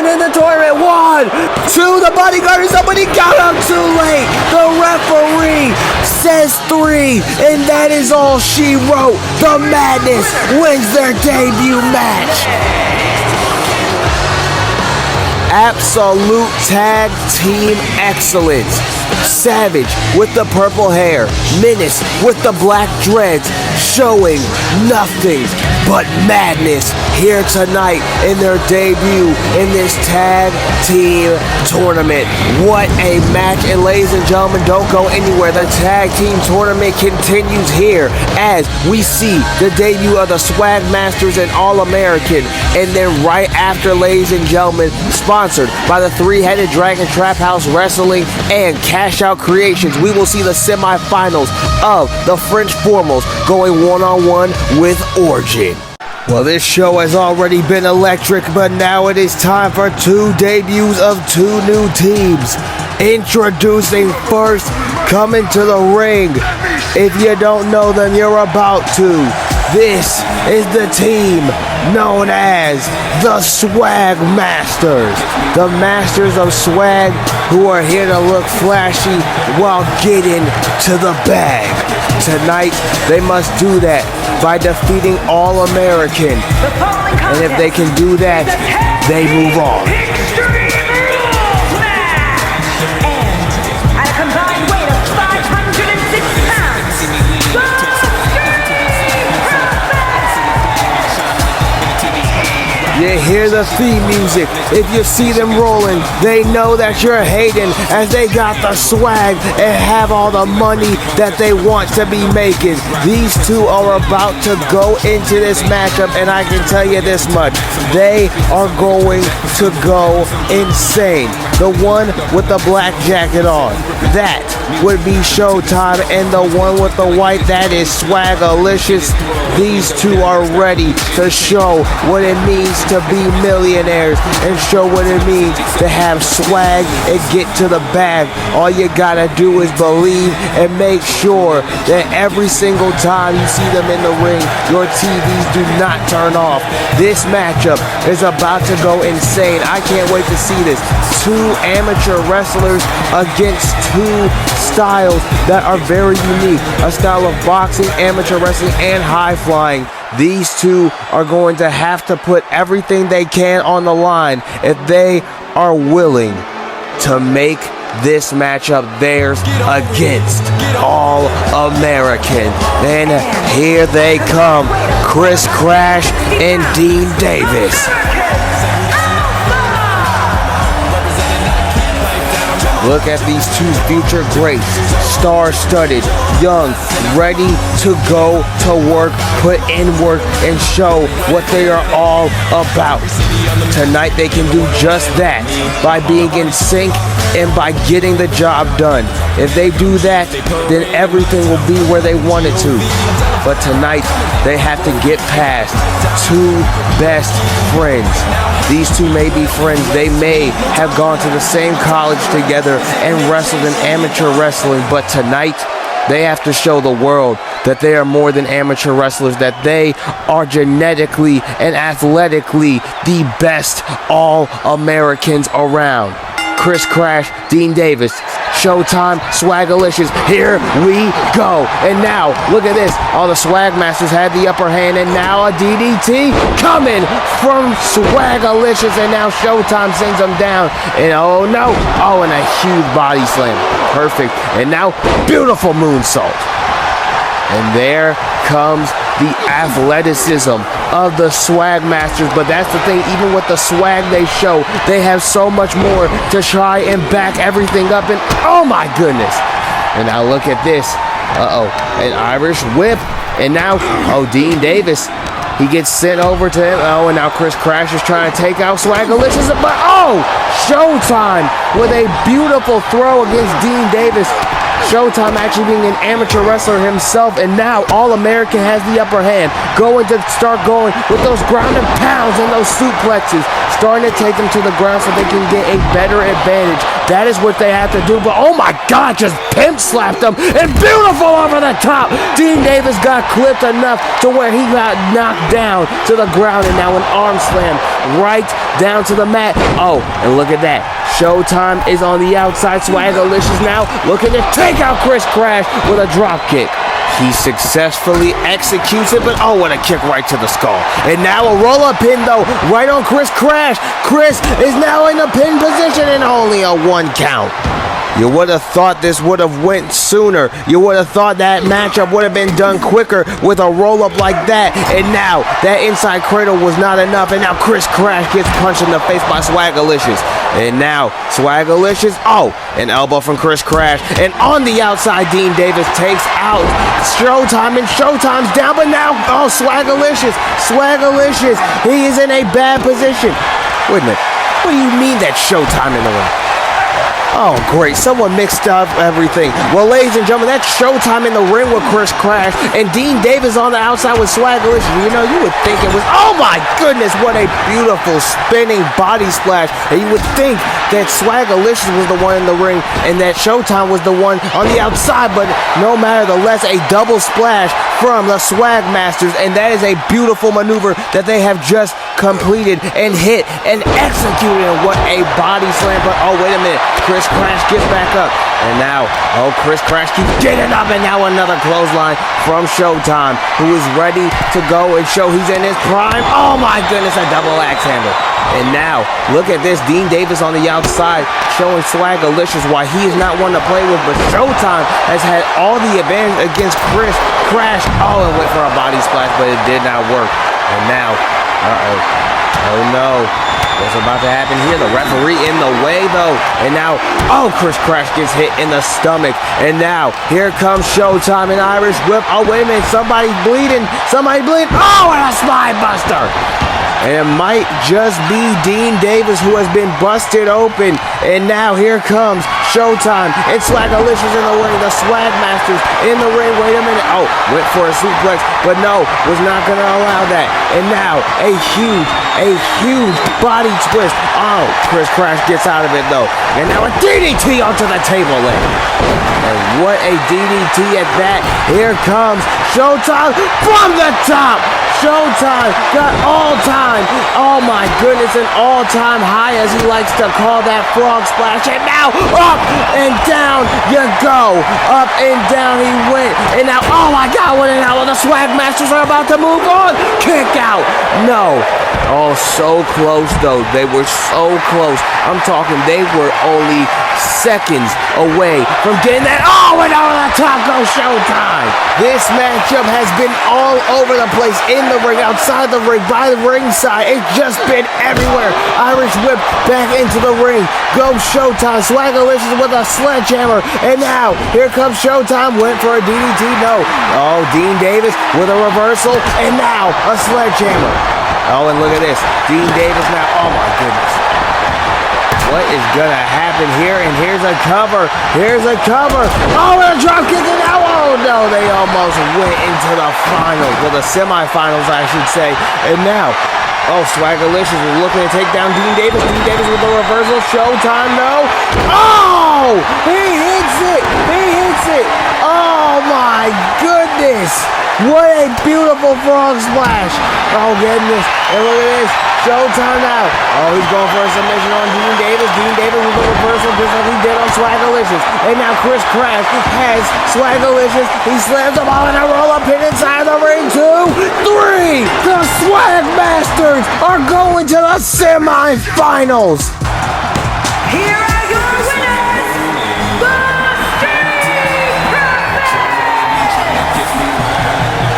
in the tournament. 1, 2, the bodyguard is up, but he got up too late. The referee said has 3, and that is all she wrote. The Madness wins their debut match. Absolute tag team excellence. Savage with the purple hair, Menace with the black dreads, showing nothing but madness here tonight in their debut in this tag team tournament. What a match. And ladies and gentlemen, don't go anywhere. The tag team tournament continues here as we see the debut of the Swag Masters and All-American. And then right after, ladies and gentlemen, sponsored by the Three-Headed Dragon Trap House Wrestling and Cash Out Creations, we will see the semifinals of the French Formals going one-on-one with Origin. Well, this show has already been electric, but now it is time for 2 debuts of 2 new teams. Introducing first, coming to the ring. If you don't know them, you're about to. This is the team known as the Swag Masters. The Masters of Swag, who are here to look flashy while getting to the bag. Tonight, they must do that by defeating All-American. And if they can do that, they move on. And at a combined weight of 506 pounds, You hear the theme music. If you see them rolling, they know that you're hating as they got the swag and have all the money that they want to be making. These two are about to go into this matchup, and I can tell you this much. They are going to go insane. The one with the black jacket on, that would be Showtime, and the one with the white, that is Swagalicious. These two are ready to show what it means to be millionaires and show what it means to have swag and get to the bag. All you gotta do is believe and make sure that every single time you see them in the ring, your TVs do not turn off. This matchup is about to go insane. I can't wait to see this. 2 amateur wrestlers against 2 styles that are very unique. A style of boxing, amateur wrestling, and high flying. These two are going to have to put everything they can on the line if they are willing to make this matchup theirs against All-American. And here they come, Chris Crash and Dean Davis. Look at these 2 future greats, star-studded, young, ready to go to work, put in work, and show what they are all about. Tonight they can do just that by being in sync and by getting the job done. If they do that, then everything will be where they want it to. But tonight, they have to get past 2 best friends. These 2 may be friends. They may have gone to the same college together and wrestled in amateur wrestling, but tonight, they have to show the world that they are more than amateur wrestlers, that they are genetically and athletically the best All-Americans around. Chris Crash, Dean Davis, Showtime, Swagalicious, here we go. And now, look at this. All the Swag Masters had the upper hand, and now a DDT coming from Swagalicious, and now Showtime sends them down. And oh no, oh, and a huge body slam. Perfect. And now, beautiful moonsault. And there comes the athleticism of the Swag Masters. But that's the thing, even with the swag they show, they have so much more to try and back everything up. And oh my goodness. And now look at this. Uh-oh. An Irish whip. And now, oh, Dean Davis, he gets sent over to him. Oh, and now Chris Crash is trying to take out Swagalicious. But oh, Showtime with a beautiful throw against Dean Davis. Showtime actually being an amateur wrestler himself, and now All-American has the upper hand. Going to start going with those ground and pounds and those suplexes, starting to take them to the ground so they can get a better advantage. That is what they have to do, but oh my God, just pimp slapped them, and beautiful over the top. Dean Davis got clipped enough to where he got knocked down to the ground, and now an arm slam right down to the mat. Oh, and look at that. Showtime is on the outside. Swagalicious now looking to take out Chris Crash with a drop kick. He successfully executes it, but oh, what a kick right to the skull. And now a roll-up pin, though, right on Chris Crash. Chris is now in a pin position and only a 1 count. You would have thought this would have went sooner. You would have thought that matchup would have been done quicker with a roll-up like that. And now, that inside cradle was not enough. And now Chris Crash gets punched in the face by Swagalicious. And now, Swagalicious, oh, an elbow from Chris Crash. And on the outside, Dean Davis takes out Showtime. And Showtime's down, but now, oh, Swagalicious. Swagalicious, he is in a bad position. Wait a minute. What do you mean that Showtime in the ring? Oh, great. Someone mixed up everything. Well, ladies and gentlemen, that's Showtime in the ring with Chris Crash and Dean Davis on the outside with Swagalicious. You know, you would think it was, oh my goodness, what a beautiful spinning body splash. And you would think that Swagalicious was the one in the ring and that Showtime was the one on the outside, but no matter the less, a double splash from the Swag Masters, and that is a beautiful maneuver that they have just completed and hit and executed. And what a body slam. But oh, wait a minute. Chris Crash gets back up. And now, oh, Chris Crash keeps getting up. And now another clothesline from Showtime, who is ready to go and show he's in his prime. Oh my goodness, a double axe handle. And now, look at this. Dean Davis on the outside showing Swagalicious why he is not one to play with. But Showtime has had all the advantage against Chris Crash. Oh, and went for a body splash, but it did not work. And now, oh no. What's about to happen here? The referee in the way, though. And now, oh, Chris Crash gets hit in the stomach. And now, here comes Showtime, an Irish whip. Oh, wait a minute. Somebody's bleeding. Somebody bleeding. Oh, and a spine buster. And it might just be Dean Davis who has been busted open. And now here comes Showtime. And Swagalicious in the ring. The Swag Masters in the ring. Wait a minute. Oh, went for a suplex. But no, was not going to allow that. And now a huge body twist. Oh, Chris Crash gets out of it though. And now a DDT onto the table leg. And what a DDT at that. Here comes Showtime from the top. Showtime got all-time, oh my goodness, an all-time high, as he likes to call that frog splash. And now, up and down you go. Up and down he went. And now, oh my God, what an hour. The Swag Masters are about to move on. Kick out. No. Oh, so close, though. They were so close. I'm talking, they were only seconds away from getting that. Oh, and over the top goes Showtime. This matchup has been all over the place, in the ring, outside the ring, by the ringside. It's just been everywhere. Irish whip back into the ring. Go Showtime. Swagalicious with a sledgehammer. And now, here comes Showtime. Went for a DDT. No. Oh, Dean Davis with a reversal. And now, a sledgehammer. Oh, and look at this. Dean Davis now. Oh, my goodness. What is going to happen here? And here's a cover. Here's a cover. Oh, and a drop kick. And now, oh, no. They almost went into the finals. Well, the semifinals, I should say. And now, oh, Swagalicious is looking to take down Dean Davis. Dean Davis with the reversal. Showtime, no. Oh, he hits it. He hits it. Oh, my goodness. What a beautiful frog splash. Oh, goodness. And look at this. Showtime now. Oh, he's going for a submission on Dean Davis. Dean Davis with the reversal just like he did on Swagalicious. And now Chris Crash has Swagalicious. He slams the ball in a roll-up pin inside the ring. 2, 3. The Swag Masters are going to the semifinals. Here are your winners, the Street Profits!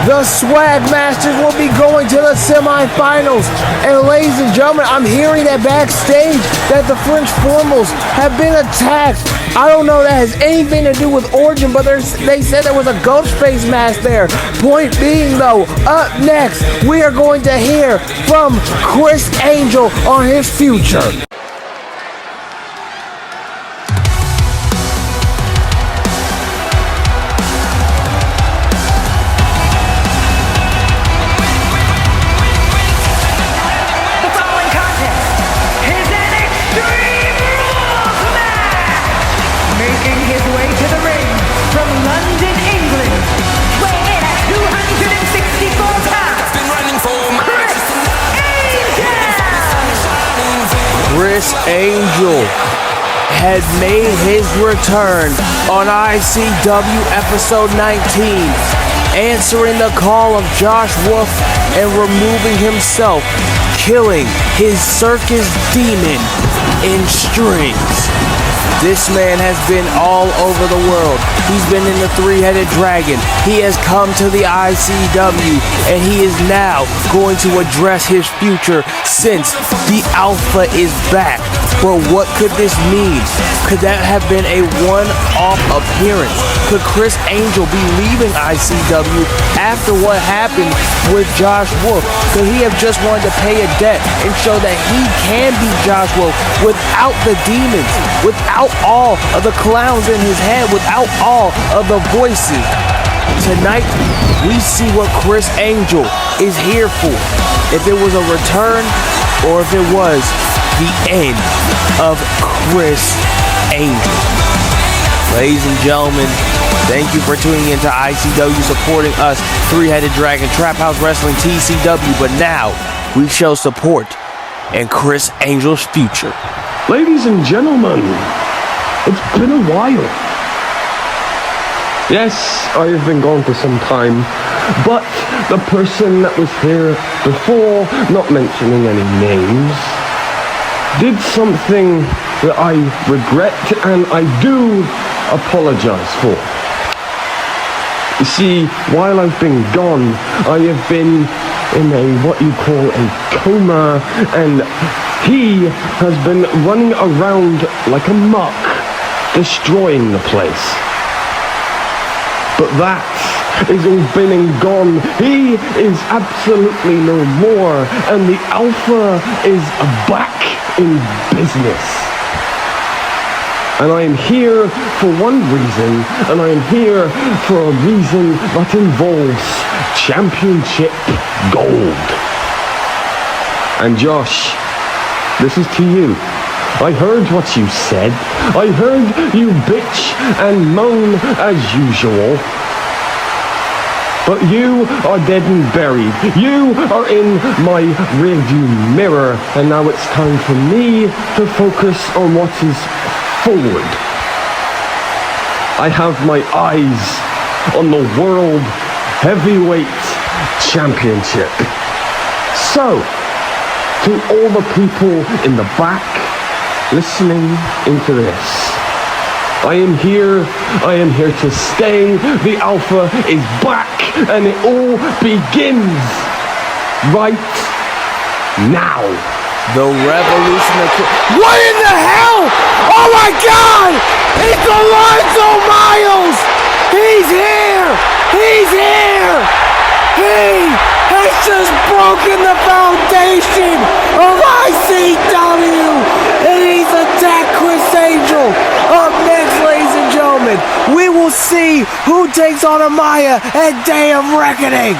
The Swag Masters will be going to the semifinals. And ladies and gentlemen, I'm hearing that backstage that the French formals have been attacked. I don't know that has anything to do with Origin, but they said there was a ghost face mask there. Point being though, up next, we are going to hear from Chris Angel on his future. Chris Angel had made his return on ICW episode 19, answering the call of Josh Wolf and removing himself, killing his circus demon in strings. This man has been all over the world. He's been in the Three-Headed Dragon. He has come to the ICW, and he is now going to address his future since the Alpha is back. But what could this mean? Could that have been a one-off appearance? Could Chris Angel be leaving ICW after what happened with Josh Wolf? Could he have just wanted to pay a debt and show that he can beat Josh Wolf without the demons, without all of the clowns in his head, without all of the voices? Tonight, we see what Chris Angel is here for. If it was a return or if it was the end of Chris Angel. Ladies and gentlemen, thank you for tuning into ICW, supporting us, Three-Headed Dragon, Trap House Wrestling, TCW. But now, we show support in Chris Angel's future. Ladies and gentlemen, it's been a while. Yes, I have been gone for some time, but the person that was here before, not mentioning any names, did something that I regret and I do apologize for. You see, while I've been gone, I have been in what you call a coma, and he has been running around like a muck, destroying the place. But that is all been and gone. He is absolutely no more, and the Alpha is back in business. And I am here for one reason, and I am here for a reason that involves championship gold. And Josh, this is to you. I heard what you said. I heard you bitch and moan as usual. But you are dead and buried. You are in my rearview mirror, and now it's time for me to focus on what is forward. I have my eyes on the World Heavyweight Championship. So, to all the people in the back listening into this, I am here to stay. The Alpha is back, and it all begins right now. The revolution of... What in the hell? Oh my God! It's Alonzo Miles! He's here! He's here! He has just broken the foundation of ICW! And he's attacked Chris Angel! Up next, ladies and gentlemen, we will see who takes on Amaya at Day of Reckoning!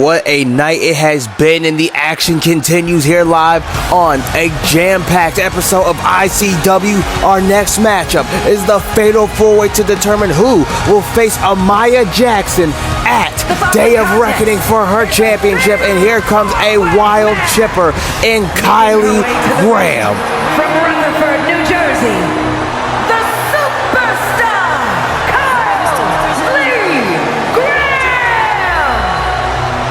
What a night it has been, and the action continues here live on a jam-packed episode of ICW. Our next matchup is the Fatal 4-Way to determine who will face Amaya Jackson at Day of Reckoning for her championship. And here comes a wild chipper in Kylie Graham. From Rutherford, New Jersey, the superstar, Kylie Graham!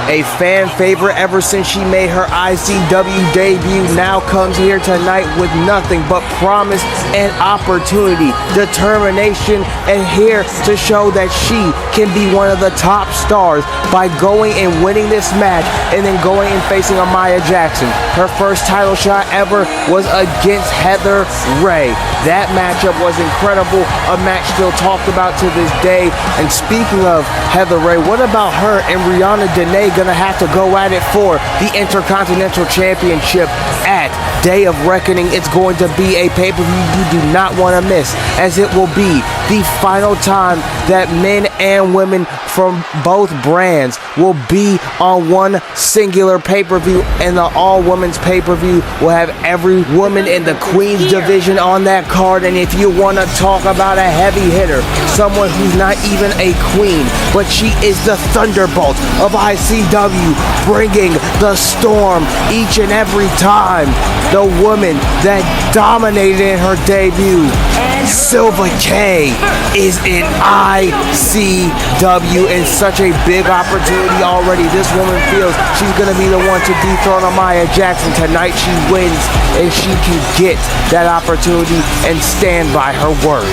A fan favorite ever since she made her ICW debut, now comes here tonight with nothing but promise and opportunity, determination, and here to show that she can be one of the top stars by going and winning this match and then going and facing Amaya Jackson. Her first title shot ever was against Heather Ray. That matchup was incredible, a match still talked about to this day. And speaking of Heather Ray, what about her and Rihanna Dene gonna have to go at it for the Intercontinental Championship at Day of Reckoning? It's going to be a pay-per-view you do not want to miss, as it will be the final time that men and women from both brands will be on one singular pay-per-view, and the all-women's pay-per-view will have every woman in the Queen's division on that card. And if you want to talk about a heavy hitter, someone who's not even a queen, but she is the thunderbolt of ICW, bringing the storm each and every time, the woman that dominated in her debut, And Silva K is in ICW and such a big opportunity already. This woman feels she's going to be the one to dethrone Amaya Jackson. Tonight she wins and she can get that opportunity and stand by her word.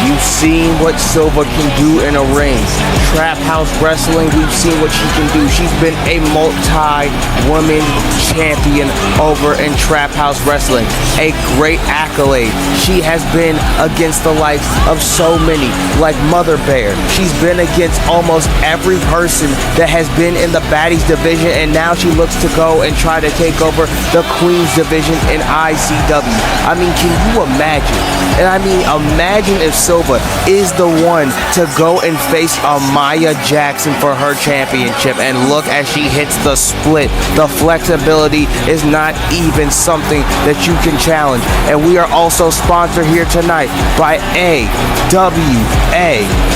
You've seen what Silva can do in a ring. Trap House Wrestling, we've seen what she can do. She's been a multi-woman champion over in Trap House Wrestling. A great accolade. She has been against the likes of so many, like Mother Bear. She's been against almost every person that has been in the Baddies division, and now she looks to go and try to take over the Queens division in ICW. I mean, can you imagine? And I mean, imagine if Silva is the one to go and face Amaya Jackson for her championship, and look as she hits the split. The flexibility is not even something that you can challenge. And we are also sponsored here tonight by AWA.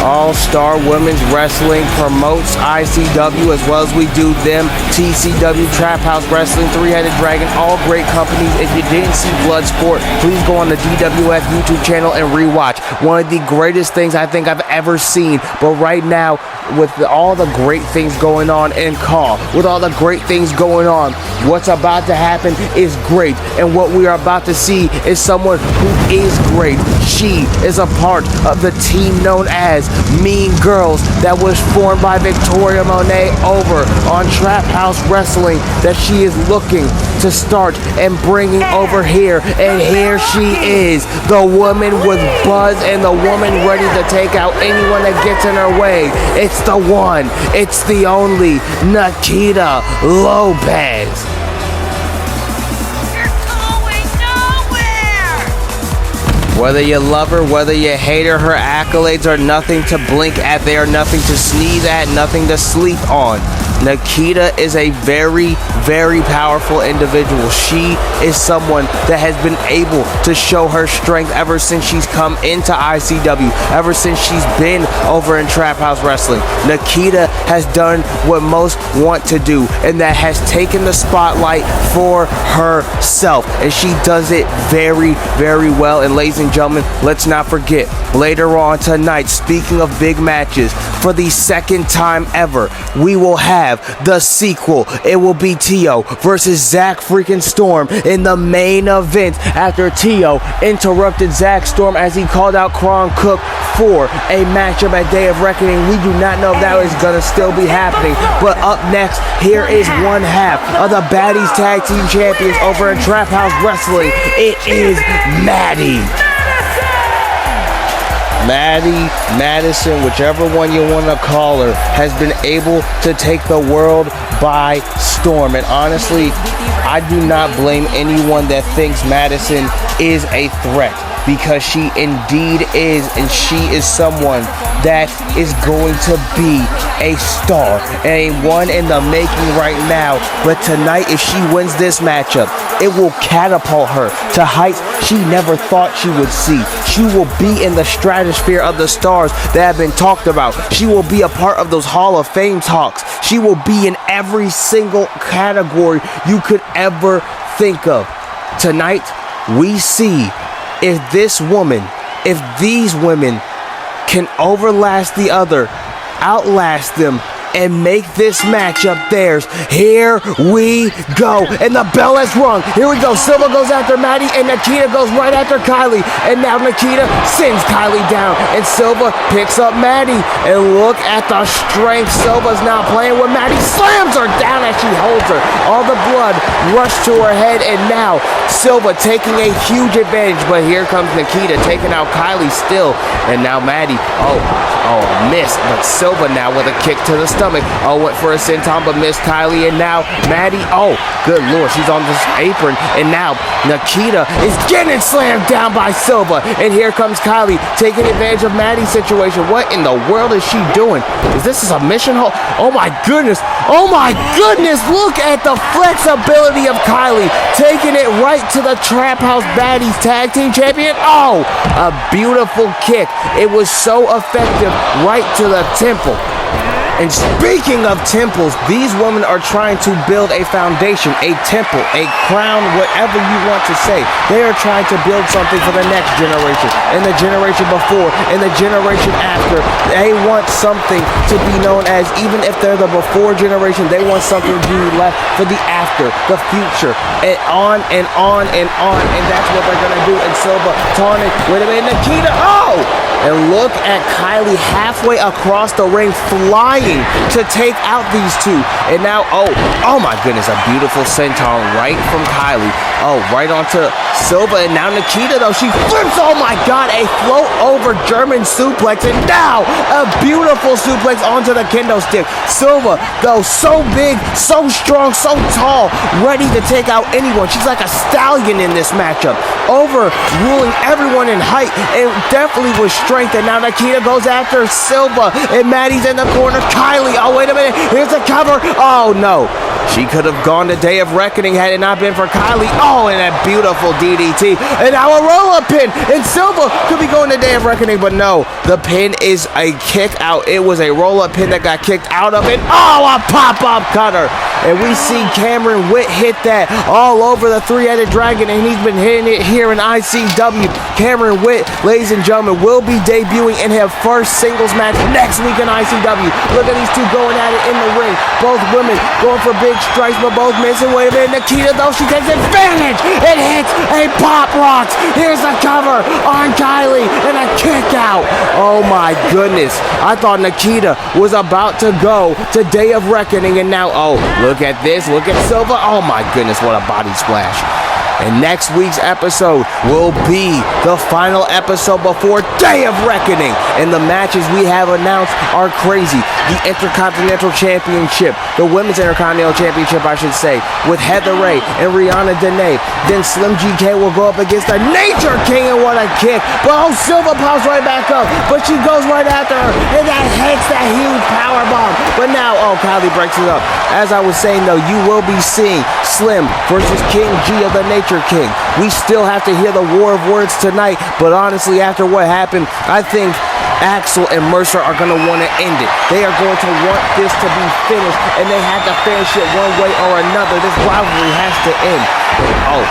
All-Star Women's Wrestling promotes ICW as well as we do them. TCW, Trap House Wrestling, Three-Headed Dragon, all great companies. If you didn't see Bloodsport, please go on the DWF YouTube channel and rewatch. One of the greatest things I think I've ever seen. But right now, with all the great things going on in CAW, with all the great things going on, what's about to happen is great. And what we are about to see is someone who is great. She is a part of the team known as Mean Girls that was formed by Victoria Monet over on Trap House Wrestling, that she is looking to start and bringing over here. And here she is, the woman with buzz and the woman ready to take out anyone that gets in her way. It's the one, it's the only Nikita Lopez. Whether you love her, whether you hate her, her accolades are nothing to blink at. They are nothing to sneeze at, nothing to sleep on. Nikita is a very, very powerful individual. She is someone that has been able to show her strength ever since she's come into ICW, ever since she's been over in Trap House Wrestling. Nikita has done what most want to do, and that has taken the spotlight for herself, and she does it very, very well. And ladies and gentlemen, let's not forget, later on tonight, speaking of big matches, for the second time ever, we will have the sequel. It will be Tio versus Zach freaking Storm in the main event after Tio interrupted Zach Storm as he called out Kron Cook for a matchup at Day of Reckoning. We do not know if that is going to still be happening, but up next, here is one half of the Baddies Tag Team Champions over in Trap House Wrestling. It is Maddie Madison, whichever one you want to call her, has been able to take the world by storm. And honestly, I do not blame anyone that thinks Madison is a threat, because she indeed is, and she is someone that is going to be a star and a one in the making right now. But tonight, if she wins this matchup, it will catapult her to heights she never thought she would see. She will be in the stratosphere of the stars that have been talked about. She will be a part of those Hall of Fame talks. She will be in every single category you could ever think of. Tonight, we see if these women can outlast the other, outlast them, and make this matchup theirs. Here we go. And the bell has rung. Here we go. Silva goes after Maddie, and Nikita goes right after Kylie. And now Nikita sends Kylie down, and Silva picks up Maddie. And look at the strength. Silva's now playing with Maddie. Slams her down as she holds her. All the blood rushed to her head, and now Silva taking a huge advantage. But here comes Nikita taking out Kylie still. And now Maddie, missed. But Silva now with a kick to the stomach. Went for a senton but missed Kylie. And now Maddie, good lord, she's on this apron. And now Nikita is getting slammed down by Silva. And here comes Kylie taking advantage of Maddie's situation. What in the world is she doing? Is this a submission hold? Oh my goodness. Look at the flexibility of Kylie, taking it right to the Trap House Baddies Tag Team Champion. A beautiful kick. It was so effective, right to the temple. And speaking of temples, these women are trying to build a foundation, a temple, a crown, whatever you want to say. They are trying to build something for the next generation, and the generation before, and the generation after. They want something to be known as, even if they're the before generation, they want something to be left for the after, the future, and on and on and on. And that's what they're going to do. And Silva, Tonic, wait a minute, Nikita, oh! And look at Kylie halfway across the ring, flying to take out these two. And now, oh my goodness, a beautiful senton right from Kylie. Oh, right onto Silva. And now Nikita, though, she flips. Oh my God, a float over German suplex. And now a beautiful suplex onto the kendo stick. Silva, though, so big, so strong, so tall, ready to take out anyone. She's like a stallion in this matchup, overruling everyone in height. It definitely was strength. And now Nikita goes after Silva, and Maddie's in the corner. Kylie, oh wait a minute, here's the cover. Oh no, she could have gone to Day of Reckoning had it not been for Kylie. Oh, and a beautiful DDT, and now a roll-up pin, and Silva could be going to Day of Reckoning, but no, the pin is a kick out. It was a roll-up pin that got kicked out of it. Oh, a pop-up cutter. And we see Cameron Witt hit that all over the three-headed dragon, and he's been hitting it here in ICW. Cameron Witt, ladies and gentlemen, will be debuting in her first singles match next week in ICW. Look at these two going at it in the ring. Both women going for big strikes, but both missing. Wait a minute, Nikita, though, she takes advantage. It hits a pop rocks. Here's the cover on Kylie, and a kick out. Oh my goodness. I thought Nikita was about to go to Day of Reckoning, and now, oh, look at this. Look at Silva. Oh my goodness, what a body splash. And next week's episode will be the final episode before Day of Reckoning. And the matches we have announced are crazy. The Intercontinental Championship, the Women's Intercontinental Championship, I should say, with Heather Ray and Rihanna Dene. Then Slim GK will go up against the Nature King, and what a kick. But oh, Silva pops right back up, but she goes right after her, and that hits that huge power bomb. But now, oh, Kylie breaks it up. As I was saying, though, you will be seeing Slim versus King G of the Nature King. We still have to hear the war of words tonight, but honestly, after what happened, I think Axl and Mercer are going to want to end it. They are going to want this to be finished, and they have to finish it one way or another. This rivalry has to end. Oh,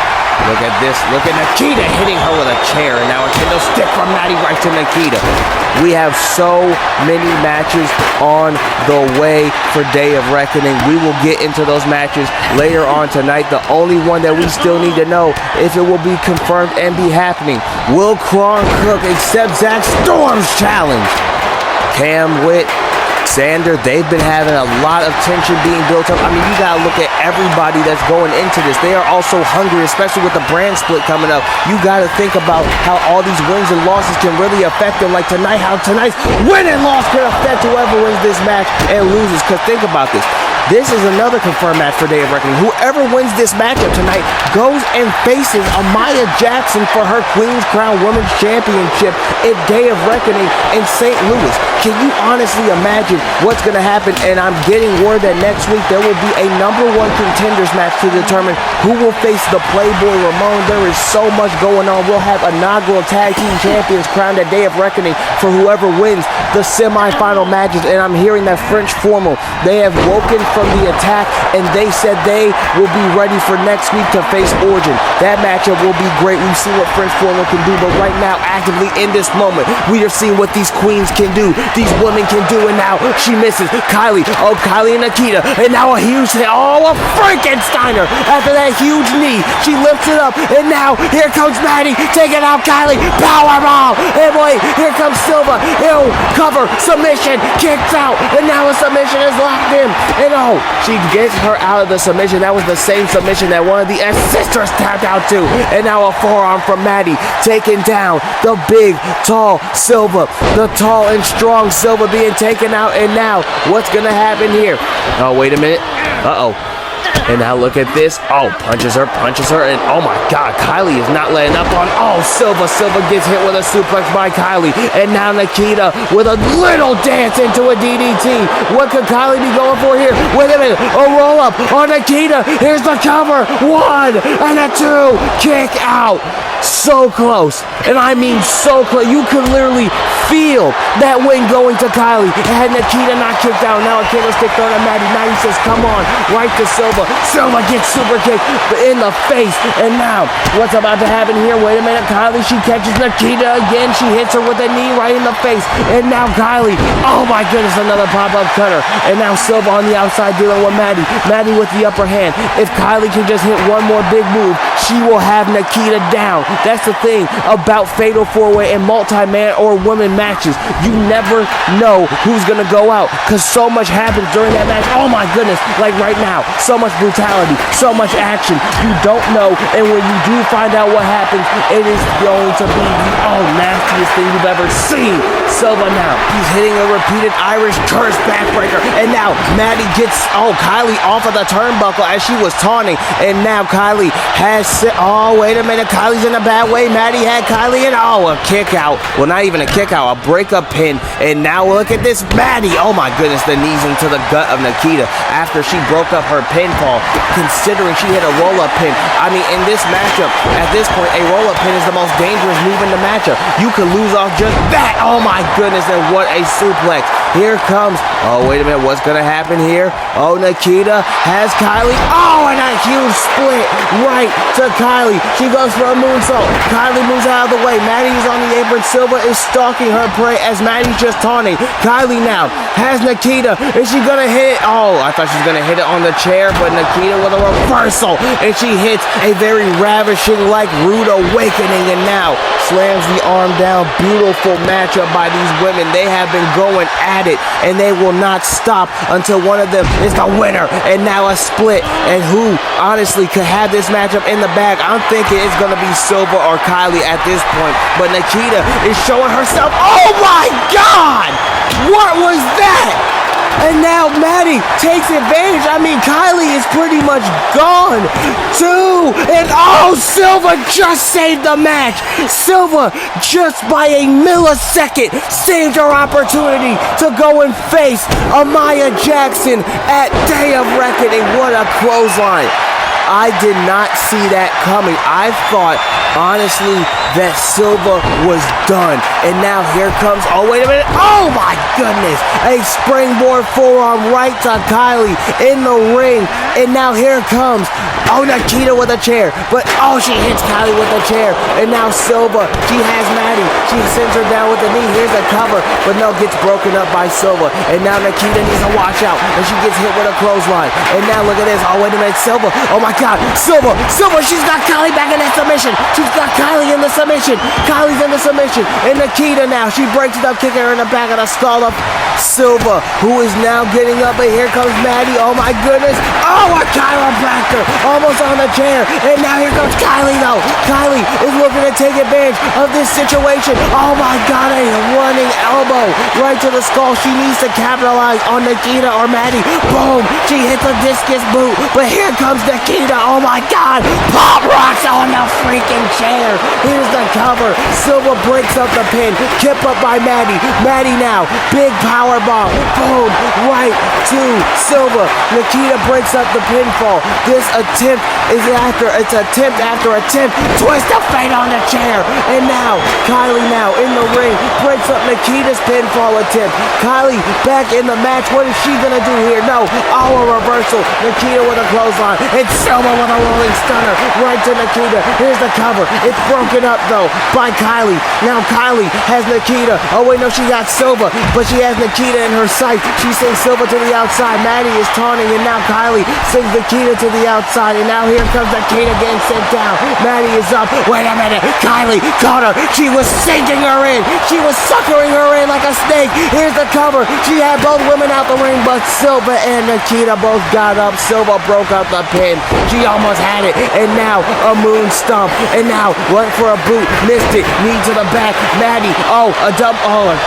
look at this. Look at Nikita hitting her with a chair, and now a kendo stick from Maddie right to Nikita. We have so many matches on the way for Day of Reckoning. We will get into those matches later on tonight. The only one that we still need to know if it will be confirmed and be happening. Will Kron Cook accept Zach Storm's challenge? Cam Witt, Xander, they've been having a lot of tension being built up. I mean, you gotta look at everybody that's going into this. They are also hungry, especially with the brand split coming up. You gotta think about how all these wins and losses can really affect them. Like tonight, how tonight's win and loss can affect whoever wins this match and loses. Because think about this. This is another confirmed match for Day of Reckoning. Whoever wins this matchup tonight goes and faces Amaya Jackson for her Queen's Crown Women's Championship at Day of Reckoning in St. Louis. Can you honestly imagine what's going to happen? And I'm getting word that next week there will be a number one contenders match to determine who will face the Playboy Ramon. There is so much going on. We'll have inaugural tag team champions crowned at Day of Reckoning for whoever wins the semifinal matches. And I'm hearing that French Formal, they have woken from the attack, and they said they will be ready for next week to face Origin. That matchup will be great. We've seen what French Formal can do, but right now, actively in this moment, we are seeing what these queens can do, these women can do, and now she misses. Kylie, oh, Kylie and Nikita, and now a huge hit. Oh, a Frankensteiner after that huge knee. She lifts it up, and now here comes Maddie, taking out Kylie, powerbomb, and wait, here comes Silva, he'll cover, submission, kicks out, and now a submission is locked in, and oh, she gets her out of the submission. That was the same submission that one of the sisters tapped out to. And now a forearm from Maddie, taking down the big, tall Silva. The tall and strong Silva being taken out. And now, what's going to happen here? Oh, wait a minute. Uh-oh. And now look at this. Oh, punches her, and oh my God, Kylie is not letting up on. Oh, Silva gets hit with a suplex by Kylie, and now Nikita with a little dance into a DDT. What could Kylie be going for here? Wait a minute, a roll up on Nikita. Here's the cover. 1 and a 2. Kick out. So close, and I mean so close. You could literally feel that win going to Kylie. Had Nikita not kicked out, now a candlestick thrown at Maddie. Maddie says, come on, right to Silva. Silva gets super kicked in the face, and now what's about to happen here? Wait a minute, Kylie, she catches Nikita again. She hits her with a knee right in the face, and now Kylie, oh my goodness, another pop-up cutter, and now Silva on the outside dealing with Maddie. Maddie with the upper hand. If Kylie can just hit one more big move, she will have Nikita down. That's the thing about fatal four-way and multi-man or women matches. You never know who's gonna go out because so much happens during that match. Oh my goodness, like right now, so much brutality, so much action. You don't know, and when you do find out what happens, it is going to be the nastiest thing you've ever seen. Silva now, he's hitting a repeated Irish curse backbreaker, and now Maddie gets Kylie off of the turnbuckle as she was taunting, and now Kylie has wait a minute, Kylie's in a bad way. Maddie had Kylie in a kick out. Well, not even a kick out, a breakup pin. And now look at this, Maddie. Oh my goodness, the knees into the gut of Nikita after she broke up her pinfall, considering she hit a roll-up pin. I mean, in this matchup, at this point, a roll-up pin is the most dangerous move in the matchup. You could lose off just that. Oh my goodness, and what a suplex. Here comes, wait a minute, what's gonna happen here? Oh, Nikita has Kylie. Oh, and a huge split right to Kylie. She goes for a moonsault. Kylie moves out of the way. Maddie's on the apron. Silva is stalking her prey as Maddie's just taunting. Kylie now has Nikita. Is she gonna hit it? Oh, I thought she was gonna hit it on the chair, but Nikita with a reversal, and she hits a very ravishing, like rude awakening, and now slams the arm down. Beautiful matchup by these women. They have been going at it, and they will not stop until one of them is the winner. And now a split, and who honestly could have this matchup in the bag? I'm thinking it's gonna be Silva or Kylie at this point, but Nikita is showing herself. Oh my God! What was that? And now Maddie takes advantage. I mean, Kylie is pretty much gone too. And Silva just saved the match. Silva just by a millisecond saved her opportunity to go and face Amaya Jackson at Day of Reckoning. What a clothesline. I did not see that coming. I thought, honestly, that Silva was done. And now here comes, wait a minute. Oh my goodness. A springboard forearm right to Kylie in the ring. And now here comes, Nikita with a chair. But, she hits Kylie with a chair. And now Silva, she has Maddie. She sends her down with the knee. Here's the cover. But no, gets broken up by Silva. And now Nikita needs to watch out. And she gets hit with a clothesline. And now look at this. Wait a minute. Silva. Oh my God. Silva, she's got Kylie back in that submission. She's got Kylie in the submission. Kylie's in the submission. And Nikita now, she breaks it up, kicking her in the back of the skull of Silva, who is now getting up. And here comes Maddie. Oh my goodness. A chiropractor almost on the chair. And now here comes Kylie though. Kylie is looking to take advantage of this situation. Oh my God, a running elbow right to the skull. She needs to capitalize on Nikita or Maddie. Boom. She hits a discus boot. But here comes Nikita. Oh my God. Pop rocks on the freaking chair. Here's the cover. Silva breaks up the pin. Kip up by Maddie. Maddie now. Big power bomb. Boom. Right to Silva. Nikita breaks up the pinfall. This attempt is attempt after attempt. Twist of fate on the chair. And now, Kylie now in the ring. Breaks up Nikita's pinfall attempt. Kylie back in the match. What is she gonna do here? No. A reversal. Nikita with a clothesline. And Silva with a rolling stunner right to Nikita. Here's the cover. It's broken up though by Kylie. Now Kylie has Nikita. No, she got Silva, but she has Nikita in her sight. She sends Silva to the outside. Maddie is taunting, and now Kylie sends Nikita to the outside. And now here comes Nikita getting sent down. Maddie is up. Wait a minute. Kylie caught her. She was sinking her in. She was suckering her in like a snake. Here's the cover. She had both women out the ring, but Silva and Nikita both got up. Silva broke up the pin. She almost had it. And now a moon stomp. And now went for a boot. Missed it. Knee to the back. Maddie. Oh, a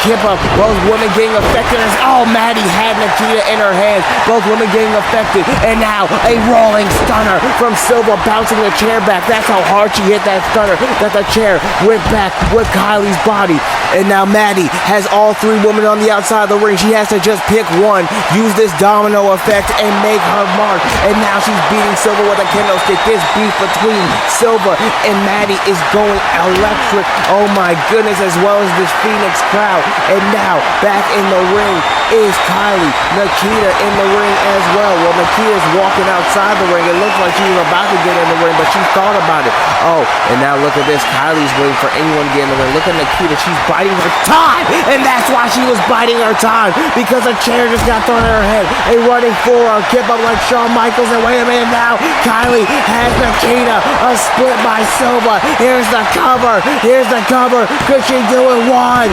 kip up. Both women getting affected. Oh, Maddie had Nikita in her hands. Both women getting affected. And now a rolling stunner from Silva, bouncing the chair back. That's how hard she hit that stunner, that the chair went back with Kylie's body. And now Maddie has all three women on the outside of the ring. She has to just pick one, use this domino effect, and make her mark. And now she's beating Silva with a kendo stick. This beef between Silva and Maddie is going electric. Oh my goodness, as well as this Phoenix crowd. And now back in the ring is Kylie. Nikita in the ring as well. Well, Nikita's walking outside the ring. It looks like she was about to get in the ring, but she thought about it. Oh, and now look at this. Kylie's waiting for anyone to get in the ring. Look at Nikita. She's biting her time, and that's why she was biting her time, because a chair just got thrown at her head. A running forearm kip up like Shawn Michaels, and wait a minute now. Kylie has Nikita. A split by Silva. Here's the cover. Here's the cover. Could she do it? 1,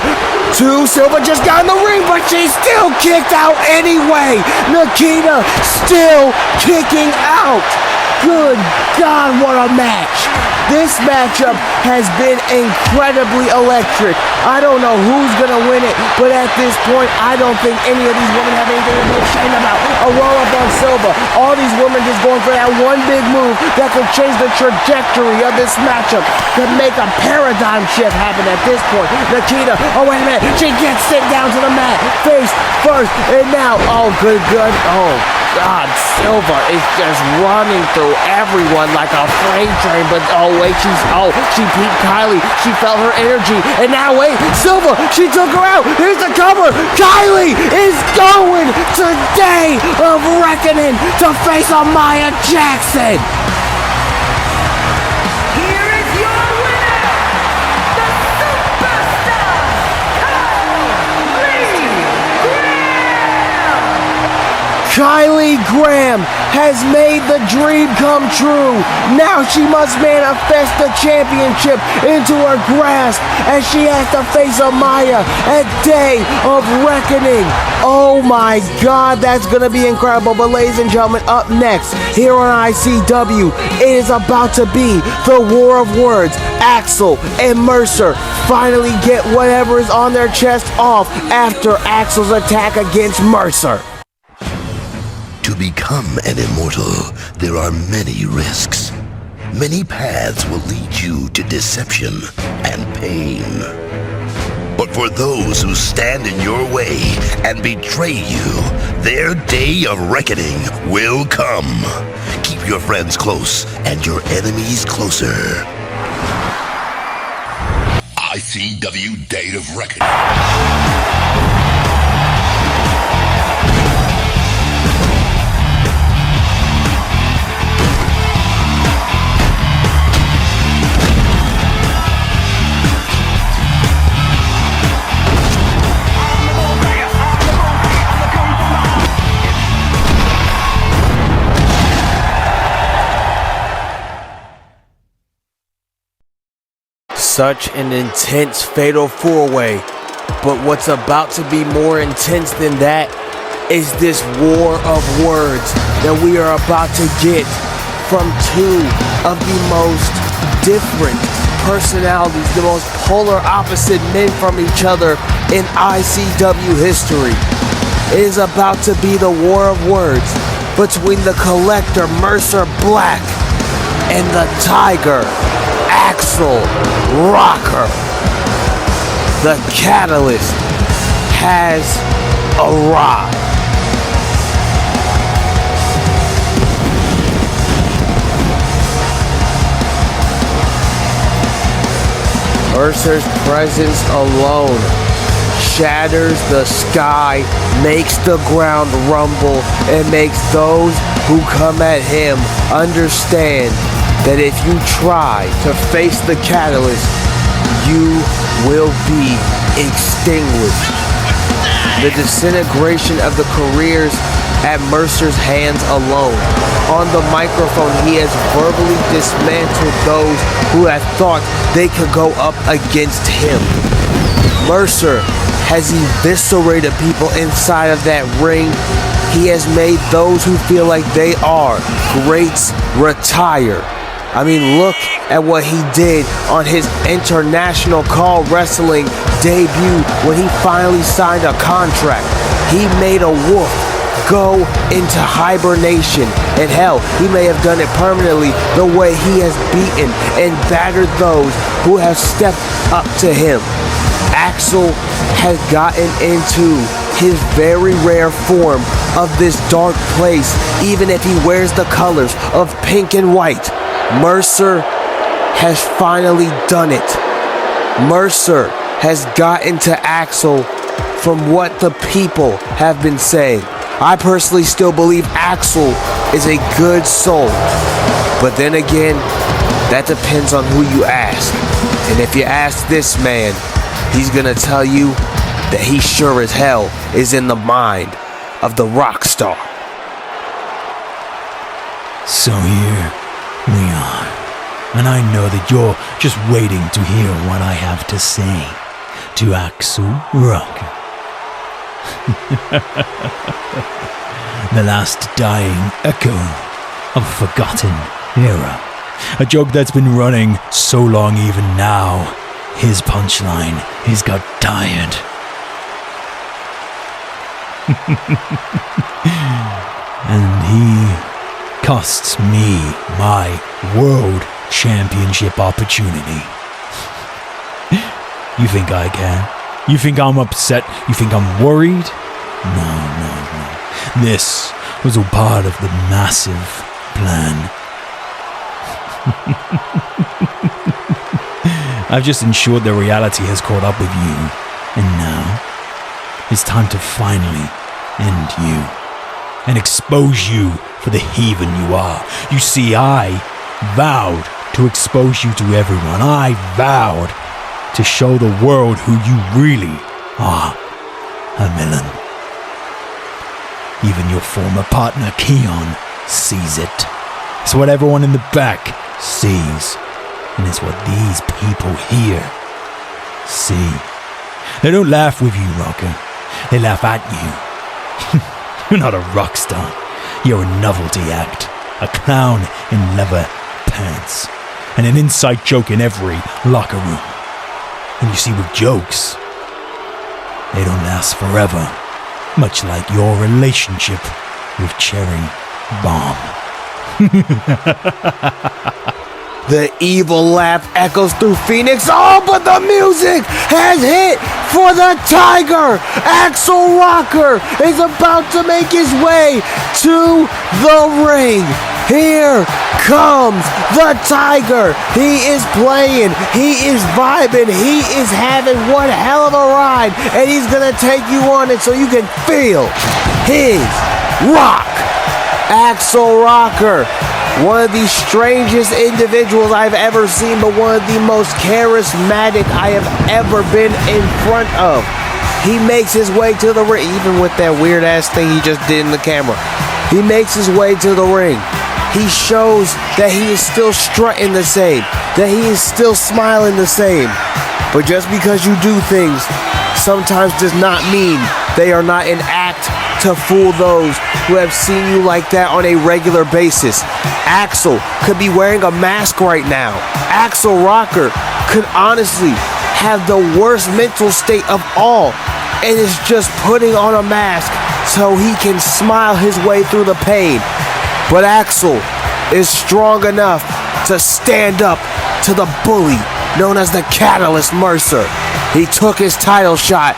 2. Silva just got in the ring, but she's still kicked out anyway. Nikita still kicking out. Good God, what a match. This matchup has been incredibly electric. I don't know who's going to win it, but at this point, I don't think any of these women have anything to be ashamed about. A roll-up on Silva. All these women just going for that one big move that could change the trajectory of this matchup, could make a paradigm shift happen at this point. Nikita, oh wait a minute, she gets sent down to the mat, face first, and now, oh good, oh God, Silva is just running through everyone like a freight train, but oh wait, she beat Kylie, she felt her energy, and now wait, Silva, she took her out, here's the cover, Kylie is going to Day of Reckoning to face Amaya Jackson. Here is your winner, the superstar, Kylie Graham has made the dream come true. Now she must manifest the championship into her grasp as she has to face Amaya at Day of Reckoning. Oh my God, that's going to be incredible. But ladies and gentlemen, up next here on ICW, it is about to be the War of Words. Axl and Mercer finally get whatever is on their chest off after Axl's attack against Mercer. To become an immortal, there are many risks. Many paths will lead you to deception and pain. But for those who stand in your way and betray you, their day of reckoning will come. Keep your friends close and your enemies closer. ICW Day of Reckoning. Such an intense fatal four-way, but what's about to be more intense than that is this war of words that we are about to get from two of the most different personalities, the most polar opposite men from each other in ICW history. It is about to be the war of words between the Collector Mercer Black and the Tiger Axl Rocker. The catalyst has arrived. Mercer's presence alone shatters the sky, makes the ground rumble, and makes those who come at him understand that if you try to face the catalyst, you will be extinguished. The disintegration of the careers at Mercer's hands alone. On the microphone, he has verbally dismantled those who have thought they could go up against him. Mercer has eviscerated people inside of that ring He has made those who feel like they are greats retire. I mean, look at what he did on his International Call Wrestling debut when he finally signed a contract. He made a wolf go into hibernation. And hell, he may have done it permanently the way he has beaten and battered those who have stepped up to him. Axl has gotten into his very rare form of this dark place, even if he wears the colors of pink and white. Mercer has finally done it. Mercer has gotten to Axl from what the people have been saying. I personally still believe Axl is a good soul. But then again, that depends on who you ask. And if you ask this man, he's gonna tell you that he sure as hell is in the mind of the rock star. So here we are. And I know that you're just waiting to hear what I have to say to Axl Rocker. The last dying echo of a forgotten era. A joke that's been running so long even now. His punchline, he's got tired. And he costs me my world championship opportunity. You think I care? You think I'm upset? You think I'm worried? No. This was all part of the massive plan. I've just ensured that reality has caught up with you, and now it's time to finally end you and expose you for the heathen you are. You see, I vowed to expose you to everyone. I vowed to show the world who you really are, a villain. Even your former partner, Keon, sees it. It's what everyone in the back sees. And it's what these people here see. They don't laugh with you, Rocker. They laugh at you. You're not a rock star. You're a novelty act. A clown in leather pants. And an inside joke in every locker room. And you see, with jokes, they don't last forever. Much like your relationship with Cherry Bomb. The evil laugh echoes through Phoenix. Oh, but the music has hit for the Tiger. Axl Rocker is about to make his way to the ring. Here comes the Tiger. He is playing. He is vibing. He is having one hell of a ride. And he's going to take you on it so you can feel his rock. Axl Rocker. One of the strangest individuals I've ever seen, but one of the most charismatic I have ever been in front of. He makes his way to the ring, even with that weird ass thing he just did in the camera. He makes his way to the ring. He shows that he is still strutting the same, that he is still smiling the same. But just because you do things sometimes does not mean they are not an act to fool those who have seen you like that on a regular basis. Axl could be wearing a mask right now. Axl Rocker could honestly have the worst mental state of all and is just putting on a mask so he can smile his way through the pain. But Axl is strong enough to stand up to the bully known as the Catalyst Mercer. He took his title shot.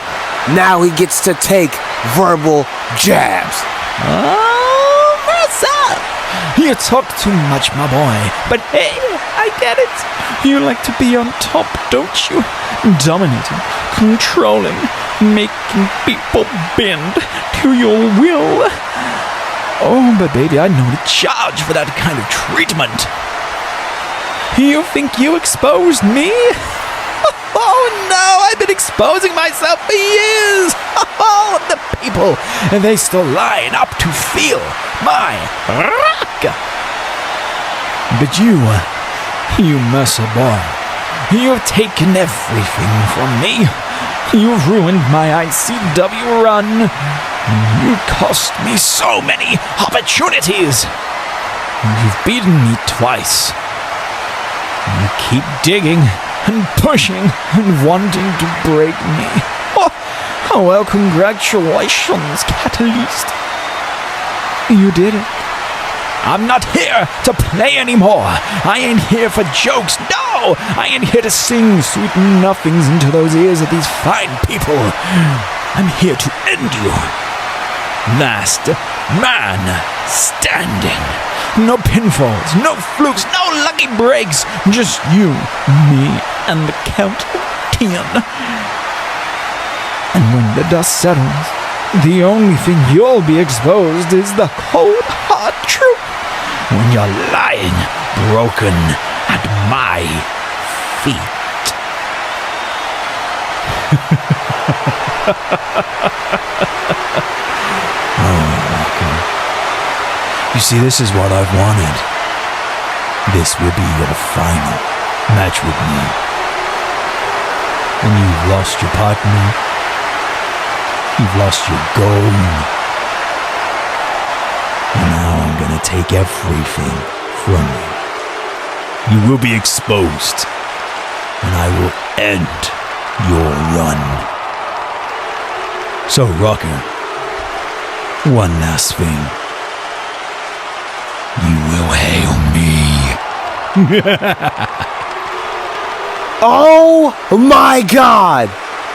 Now he gets to take verbal jabs. Oh, Mercer! You talk too much, my boy. But hey, I get it. You like to be on top, don't you? Dominating, controlling, making people bend to your will. Oh, but baby, I know to charge for that kind of treatment. You think you exposed me? Oh no, I've been exposing myself for years. Oh, the people, and they still line up to feel my rock. But you Mercer boy, you've taken everything from me. You've ruined my ICW run. You cost me so many opportunities. You've beaten me twice. You keep digging and pushing and wanting to break me. Oh well, congratulations, Catalyst. You did it. I'm not here to play anymore. I ain't here for jokes. No! I ain't here to sing sweet nothings into those ears of these fine people. I'm here to end you. Last man standing. No pinfalls, no flukes, no lucky breaks. Just you, me, and the count of 10. And when the dust settles, the only thing you'll be exposed is the cold, hard truth. When you're lying, broken, at my feet. You see, this is what I've wanted. This will be your final match with me. And you've lost your partner. You've lost your goal. And now I'm gonna take everything from you. You will be exposed. And I will end your run. So, Rocker, one last thing. You will hail me. Oh my God!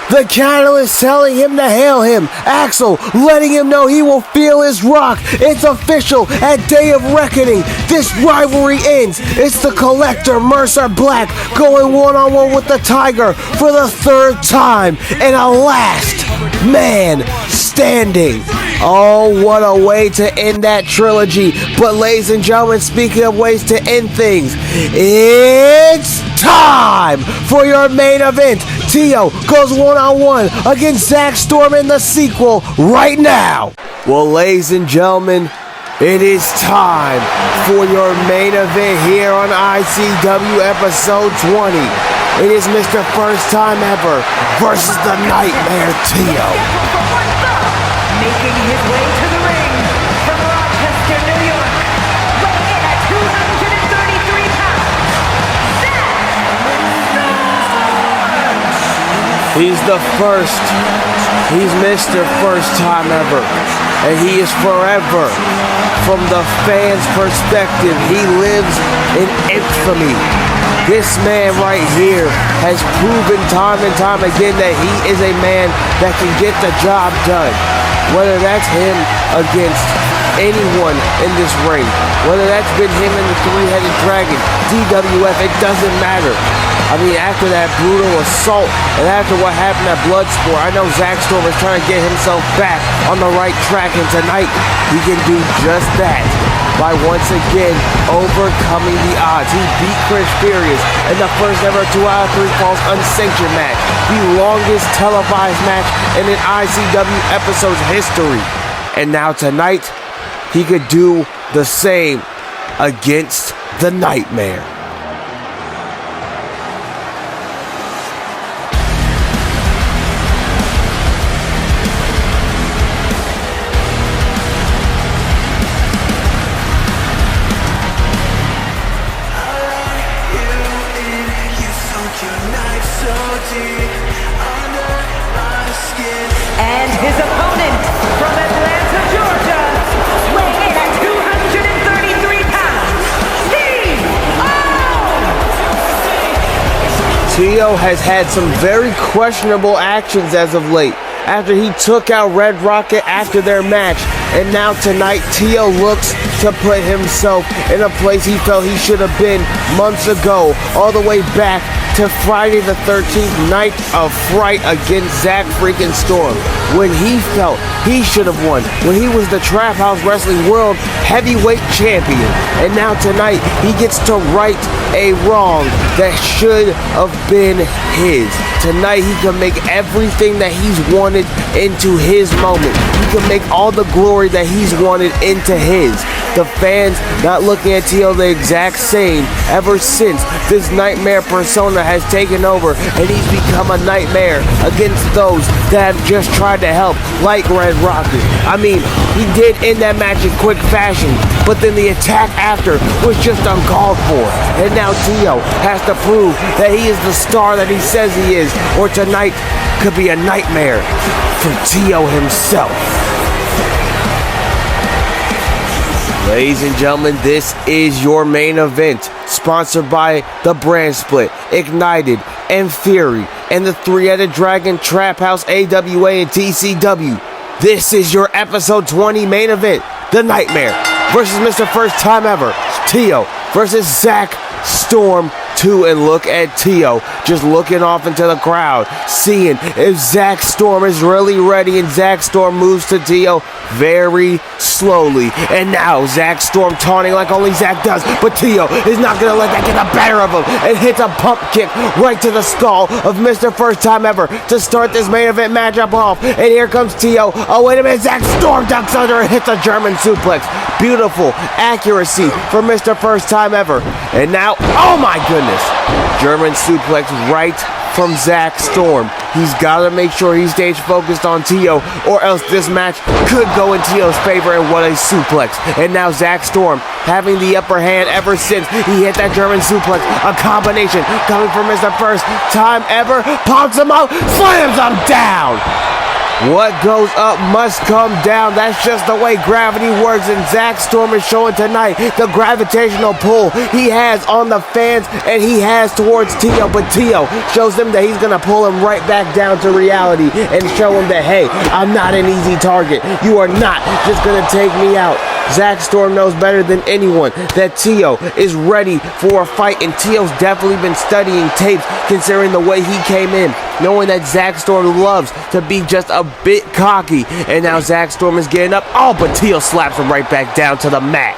The Catalyst telling him to hail him. Axl letting him know he will feel his rock. It's official at Day of Reckoning. This rivalry ends. It's the Collector, Mercer Black, going one-on-one with the Tiger for the third time. And a last man standing. Oh, what a way to end that trilogy. But ladies and gentlemen, speaking of ways to end things, it's time for your main event. Tio goes one-on-one against Zach Storm in the sequel right now. Well, ladies and gentlemen, it is time for your main event here on ICW episode 20. It is Mr. First Time Ever versus the Nightmare Tio. Making his way to the ring from Rochester, New York, weighing in at 233 pounds, He's the first. He's Mr. First Time Ever. And he is forever. From the fans' perspective, he lives in infamy. This man right here has proven time and time again that he is a man that can get the job done. Whether that's him against anyone in this ring, whether that's been him in the three-headed dragon, DWF, it doesn't matter. I mean, after that brutal assault and after what happened at Bloodsport, I know Zach Storm is trying to get himself back on the right track, and tonight he can do just that by once again overcoming the odds. He beat Chris Furious in the first ever 2 out of 3 falls unsanctioned match, the longest televised match in an ICW episode's history. And now tonight, he could do the same against the Nightmare. and his opponent from Atlanta, Georgia, weighing in at 233 pounds, Tio has had some very questionable actions as of late. After he took out Red Rocket after their match, and now tonight Tio looks to put himself in a place he felt he should have been months ago, all the way back to Friday the 13th, Night of Fright against Zach freaking Storm, when he felt he should have won, when he was the Trap House Wrestling World Heavyweight Champion. And now tonight he gets to right a wrong that should have been his. Tonight he can make everything that he's wanted into his moment. He can make all the glory that he's wanted into his. The fans not looking at Tio the exact same ever since this Nightmare persona has taken over, and he's become a nightmare against those that have just tried to help, like Red Rocket. I mean, he did end that match in quick fashion, but then the attack after was just uncalled for. And now Tio has to prove that he is the star that he says he is, or tonight could be a nightmare for Tio himself. Ladies and gentlemen, this is your main event, sponsored by the Brand Split, Ignited, and Fury, and the Three-Headed Dragon, Trap House, AWA, and TCW. This is your episode 20 main event, The Nightmare versus Mr. First Time Ever, Tio versus Zach Storm 2. And look at Tio just looking off into the crowd, seeing if Zach Storm is really ready, and Zach Storm moves to Tio very slowly. And now Zach Storm taunting like only Zach does, but Tio is not going to let that get the better of him, and hits a pump kick right to the skull of Mr. First Time Ever to start this main event matchup off. And here comes Tio. Oh, wait a minute. Zach Storm ducks under and hits a German suplex. Beautiful accuracy for Mr. First Time Ever. And now, oh my goodness, German suplex right from Zach Storm. He's got to make sure he stays focused on Tio, or else this match could go in Tio's favor. And what a suplex. And now Zach Storm having the upper hand ever since he hit that German suplex. A combination coming from Mr. First Time Ever. Pumps him up, slams him down. What goes up must come down. That's just the way gravity works, and Zach Storm is showing tonight the gravitational pull he has on the fans, and he has towards Tio. But Tio shows them that he's going to pull him right back down to reality and show him that, hey, I'm not an easy target. You are not just going to take me out. Zach Storm knows better than anyone that Tio is ready for a fight, and Tio's definitely been studying tapes considering the way he came in, knowing that Zach Storm loves to be just a bit cocky. And now Zach Storm is getting up. Oh, but Tio slaps him right back down to the mat.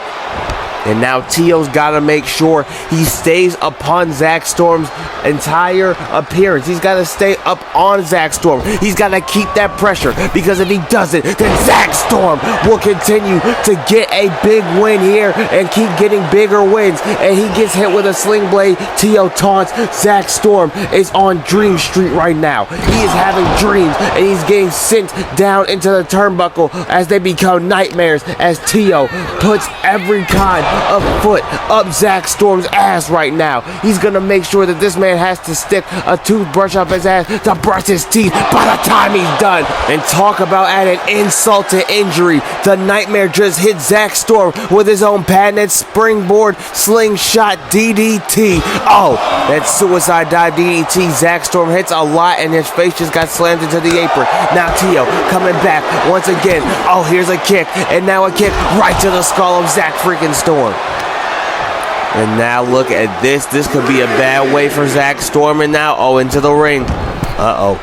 And now Tio's got to make sure he stays upon Zach Storm's entire appearance. He's got to stay up on Zach Storm. He's got to keep that pressure, because if he doesn't, then Zach Storm will continue to get a big win here and keep getting bigger wins. And he gets hit with a sling blade. Tio taunts. Zach Storm is on Dream Street right now. He is having dreams, and he's getting sent down into the turnbuckle as they become nightmares, as Tio puts every kind of foot up Zach Storm's ass right now. He's gonna make sure that this man has to stick a toothbrush up his ass to brush his teeth by the time he's done. And talk about adding insult to injury. The Nightmare just hit Zach Storm with his own patented springboard slingshot DDT. Oh, that suicide dive DDT Zach Storm hits a lot, and his face just got slammed into the apron. Now Tio coming back once again. Oh, here's a kick, and now a kick right to the skull of Zach freaking Storm. And now look at this. This could be a bad way for Zach Storm. And now, oh, into the ring. Uh-oh.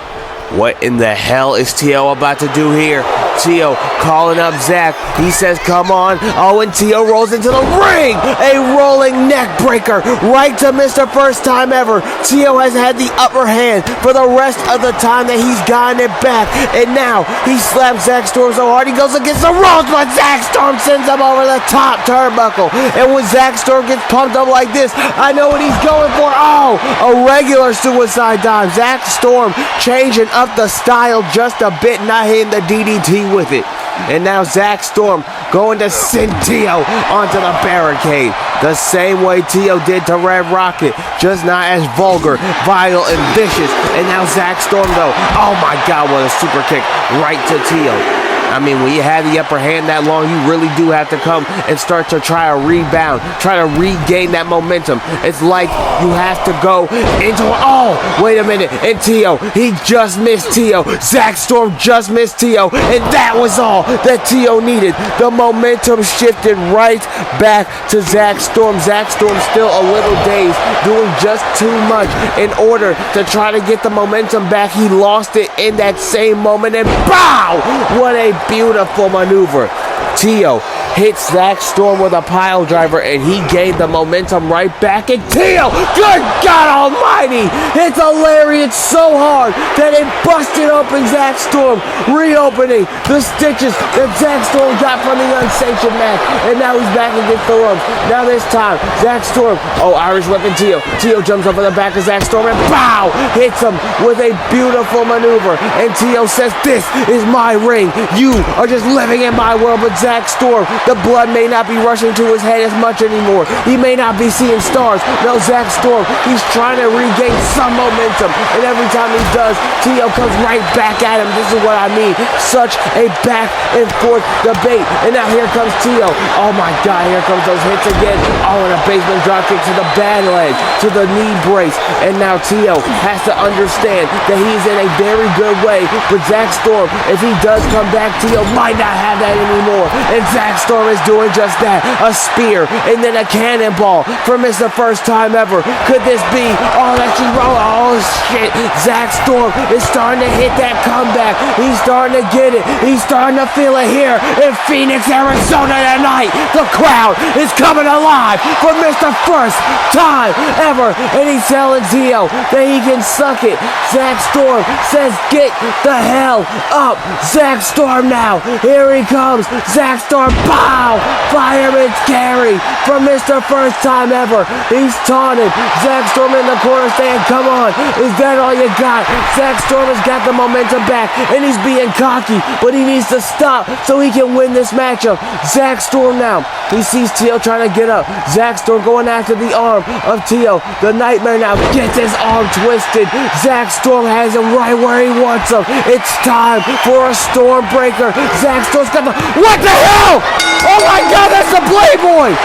What in the hell is Tio about to do here? Tio calling up Zach. He says, come on. Oh, and Tio rolls into the ring. A rolling neck breaker right to Mr. First Time Ever. Tio has had the upper hand for the rest of the time that he's gotten it back. And now he slaps Zach Storm so hard he goes against the ropes, but Zach Storm sends him over the top turnbuckle. And when Zach Storm gets pumped up like this, I know what he's going for. Oh, a regular suicide dive. Zach Storm changing up the style just a bit, not hitting the DDT with it. And now Zach Storm going to send Tio onto the barricade, the same way Tio did to Red Rocket, just not as vulgar, vile, and vicious. And now Zach Storm though, oh my god, what a super kick right to Tio. I mean, when you have the upper hand that long, you really do have to come and start to try to rebound, try to regain that momentum. It's like you have to go into, oh, wait a minute, and Tio, he just missed Tio. Zach Storm just missed Tio, and that was all that Tio needed. The momentum shifted right back to Zach Storm. Zach Storm still a little dazed, doing just too much in order to try to get the momentum back. He lost it in that same moment, and bow! What a beautiful maneuver. Tio hits Zack Storm with a pile driver, and he gained the momentum right back. And Tio, good God almighty, it's hilarious so hard that it busted open Zack Storm, reopening the stitches that Zack Storm got from the unsanctioned match. And now he's back against the ropes. Now this time, Zack Storm, Irish Whipping Tio. Tio jumps over the back of Zack Storm and pow! Hits him with a beautiful maneuver. And Tio says, this is my ring. You are just living in my world. But Zack Storm, the blood may not be rushing to his head as much anymore. He may not be seeing stars. No, Zack Storm, he's trying to regain some momentum. And every time he does, Tio comes right back at him. This is what I mean. Such a back and forth debate. And now here comes Tio. Oh my God, here comes those hits again. Oh, and a basement dropkick to the bad leg, to the knee brace. And now Tio has to understand that he's in a very good way. But Zack Storm, if he does come back, Tio might not have that anymore. And Zack Storm is doing just that. A spear and then a cannonball from the first time ever. Could this be all that she wrote? Oh shit. Zack Storm is starting to hit that comeback. He's starting to get it. He's starting to feel it here in Phoenix, Arizona tonight. The crowd is coming alive for Mr. First Time Ever. And he's telling Tio that he can suck it. Zack Storm says, get the hell up. Zack Storm now. Here he comes. Zack Storm, pow! Fireman's carry from Mr. First Time Ever. He's taunted. Zack Storm in the corner saying, come on. Is that all you got? Zack Storm has got the momentum back and he's being cocky, but he needs to stop so he can win this matchup. Zack Storm now. He sees Tio trying to get up. Zack Storm going after the arm of Tio. The Nightmare now gets his arm twisted. Zack Storm has him right where he wants him. It's time for a Stormbreaker. Zack Storm's got the... What the hell? Oh my God, that's the Playboy!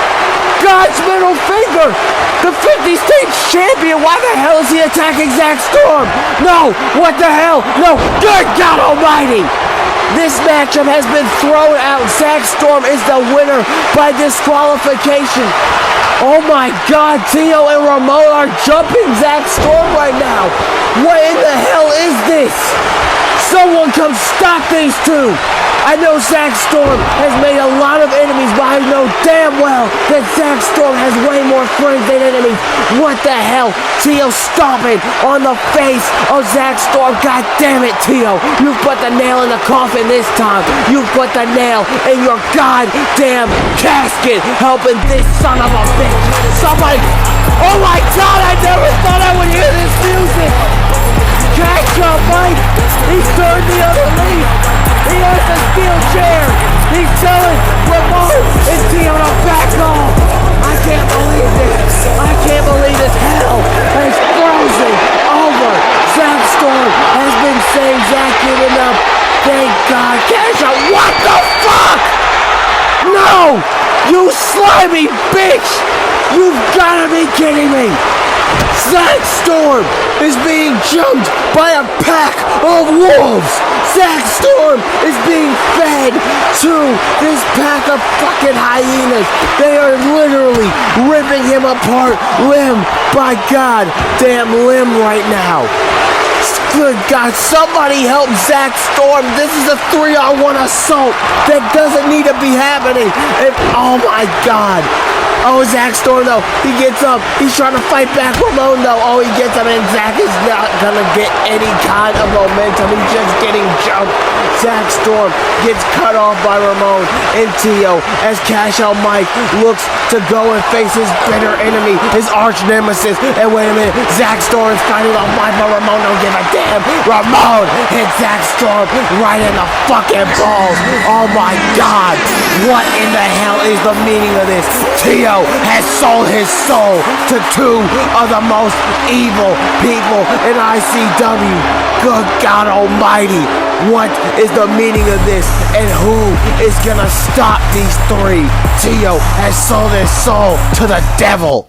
God's middle finger! The 50 States champion! Why the hell is he attacking Zack Storm? No! What the hell? No! Good God almighty! This matchup has been thrown out. Zack Storm is the winner by disqualification. Oh my God, Tio and Ramon are jumping Zack Storm right now. What in the hell is this? Someone come stop these two. I know Zack Storm has made a lot of enemies, but I know damn well that Zack Storm has way more friends than enemies. What the hell? Tio stomping on the face of Zack Storm. God damn it, Tio. You put the nail in the coffin this time. You put the nail in your goddamn casket, helping this son of a bitch. Somebody... Oh my God, I never thought I would hear this music. Catch up, Mike. He's turned the other leaf. He has a steel chair. He's telling Ramon and Tio to back off. I can't believe this. I can't believe this. Hell has frozen over. Zack Storm has been saying Zack giving up. Thank God. Cash out. What the fuck? No! You slimy bitch! You've gotta be kidding me! Zack Storm is being jumped by a pack of wolves! Zack Storm is being fed to this pack of fucking hyenas! They are literally ripping him apart limb by goddamn limb right now! Good God, somebody help Zack Storm. This is a 3-on-1 assault that doesn't need to be happening. And oh my God. Oh, Zack Storm though, he gets up. He's trying to fight back Ramon though. Oh, he gets up and Zack is not gonna get any kind of momentum. He's just getting jumped. Zack Storm gets cut off by Ramon and Tio as Cash Out Mike looks to go and face his bitter enemy, his arch nemesis. And wait a minute, Zack Storm is fighting off Mike, but Ramon don't give a damn. Ramon hits Zack Storm right in the fucking balls. Oh my God, what in the hell is the meaning of this? Tio has sold his soul to two of the most evil people in ICW. Good God almighty, what is the meaning of this? And who is gonna stop these three? Tio has sold his soul to the devil.